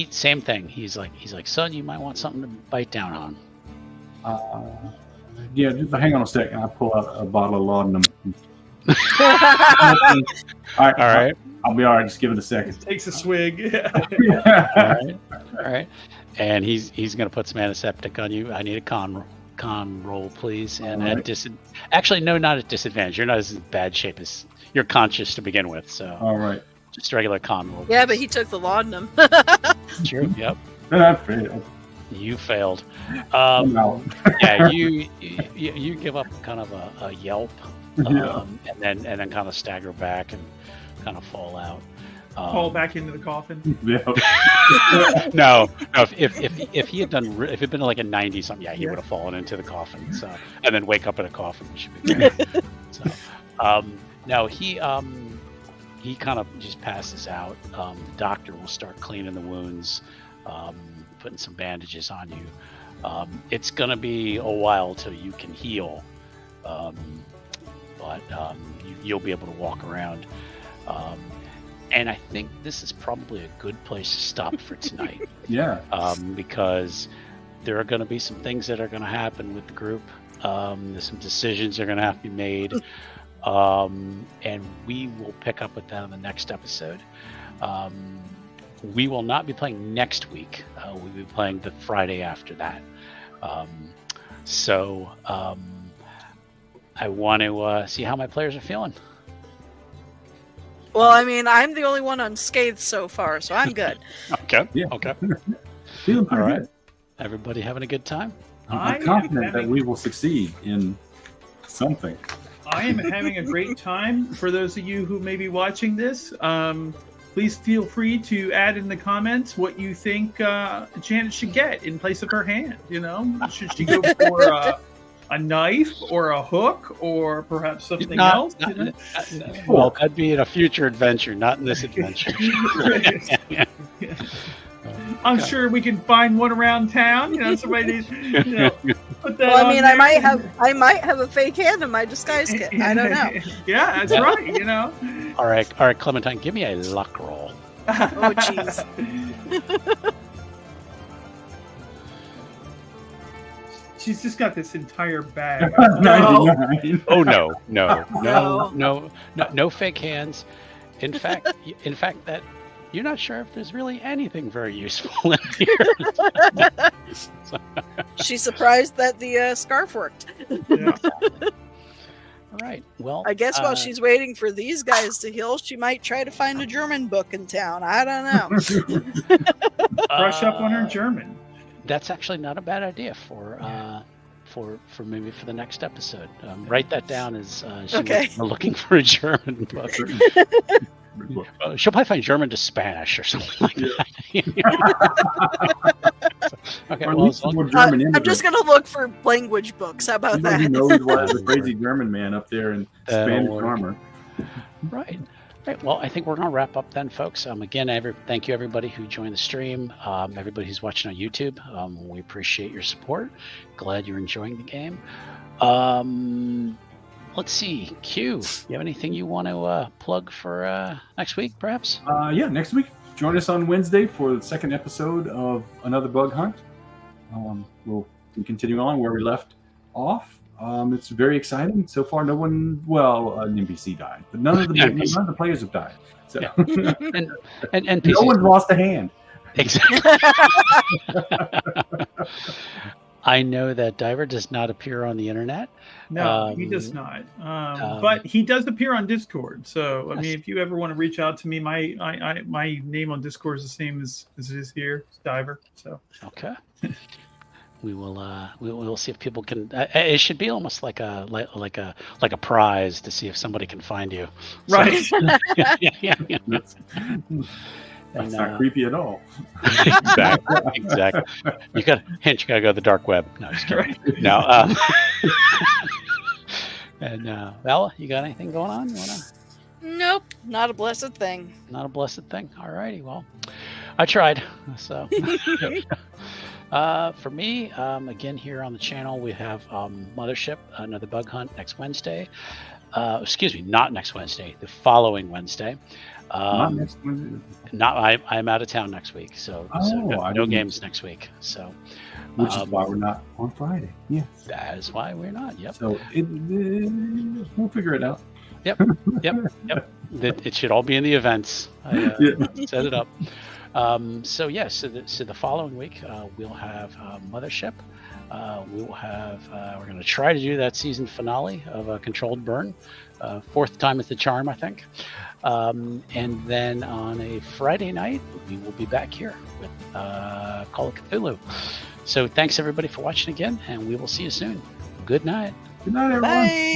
Same thing. He's like, son, you might want something to bite down on. Yeah, just hang on a second. I pull out a bottle of laudanum. All right. I'll be all right. Just give it a second. Just takes a swig. All right. And he's gonna put some antiseptic on you. I need a con roll, please. And actually, no, not at disadvantage. You're not as in bad shape as you're conscious to begin with. So all right, just a regular con roll. Yeah, but he took the laudanum. True. Yep. I failed. You failed. Yeah, you give up kind of a yelp, and then kind of stagger back and kind of fall out. Fall back into the coffin. Yeah. No. If he had done, if it'd been like a 90 something, he would have fallen into the coffin. So, and then wake up in a coffin, which should be good. So, no, he kind of just passes out. The doctor will start cleaning the wounds, putting some bandages on you. It's gonna be a while till you can heal, but you'll be able to walk around. And I think this is probably a good place to stop for tonight. Yeah. Because there are going to be some things that are going to happen with the group. There's some decisions that are going to have to be made. And we will pick up with that in the next episode. We will not be playing next week. We'll be playing the Friday after that. So I want to see how my players are feeling. Well, I mean, I'm the only one unscathed so far, so I'm good. Okay. Yeah. Okay. Feeling pretty All right. good. Everybody having a good time? I'm confident that we will succeed in something. I am having a great time. For those of you who may be watching this, please feel free to add in the comments what you think Janet should get in place of her hand. Should she go for a knife or a hook or perhaps something else? Well, that'd be in a future adventure, not in this adventure. I'm sure we can find one around town. Somebody put that. Well, I mean, on I might have a fake hand in my disguise kit. I don't know. Yeah, that's right. All right, Clementine, give me a luck roll. Oh, jeez. She's just got this entire bag. 99. Oh no fake hands. In fact, that you're not sure if there's really anything very useful in here. She's surprised that the scarf worked. Yeah. All right. Well, I guess while she's waiting for these guys to heal, she might try to find a German book in town. I don't know. Brush up on her German. That's actually not a bad idea for maybe for the next episode. Write that down as we're looking for a German book. She'll probably find German to Spanish or something like that. Okay, I'm just going to look for language books. How about that? He knows why there's a crazy German man up there in Spanish armor. Right. Right. Well, I think we're going to wrap up then, folks. Again, thank you everybody who joined the stream. Everybody who's watching on YouTube, we appreciate your support. Glad you're enjoying the game. Let's see, Q. You have anything you want to plug for next week, perhaps? Yeah, next week. Join us on Wednesday for the second episode of Another Bug Hunt. We'll be continuing on where we left off. It's very exciting. So far, no one, an NPC died, but none of the players have died. So and NPCs. No one's lost a hand. Exactly. I know that Diver does not appear on the internet. No, he does not. But he does appear on Discord. So, I mean, if you ever want to reach out to me, my name on Discord is the same as it is here. It's Diver. So okay. We will see if people can. It should be almost like a prize to see if somebody can find you. Right. So, yeah. That's not creepy at all. Exactly. You gotta go to the dark web. No, just kidding. No. And Vala, you got anything going on? Nope, not a blessed thing. Not a blessed thing. All righty. Well, I tried. So. For me, again here on the channel, we have Mothership, Another Bug Hunt next Wednesday. Excuse me, not next Wednesday. The following Wednesday. Not next Wednesday. I'm out of town next week, so no games next week. So, which is why we're not on Friday. Yes, that is why we're not. Yep. So we'll figure it out. Yep. It should all be in the events. I set it up. So the following week we'll have Mothership. We will have. We're going to try to do that season finale of Controlled Burn. Fourth time is the charm, I think. And then on a Friday night, we will be back here with Call of Cthulhu. So thanks everybody for watching again, and we will see you soon. Good night. Good night, everyone. Bye.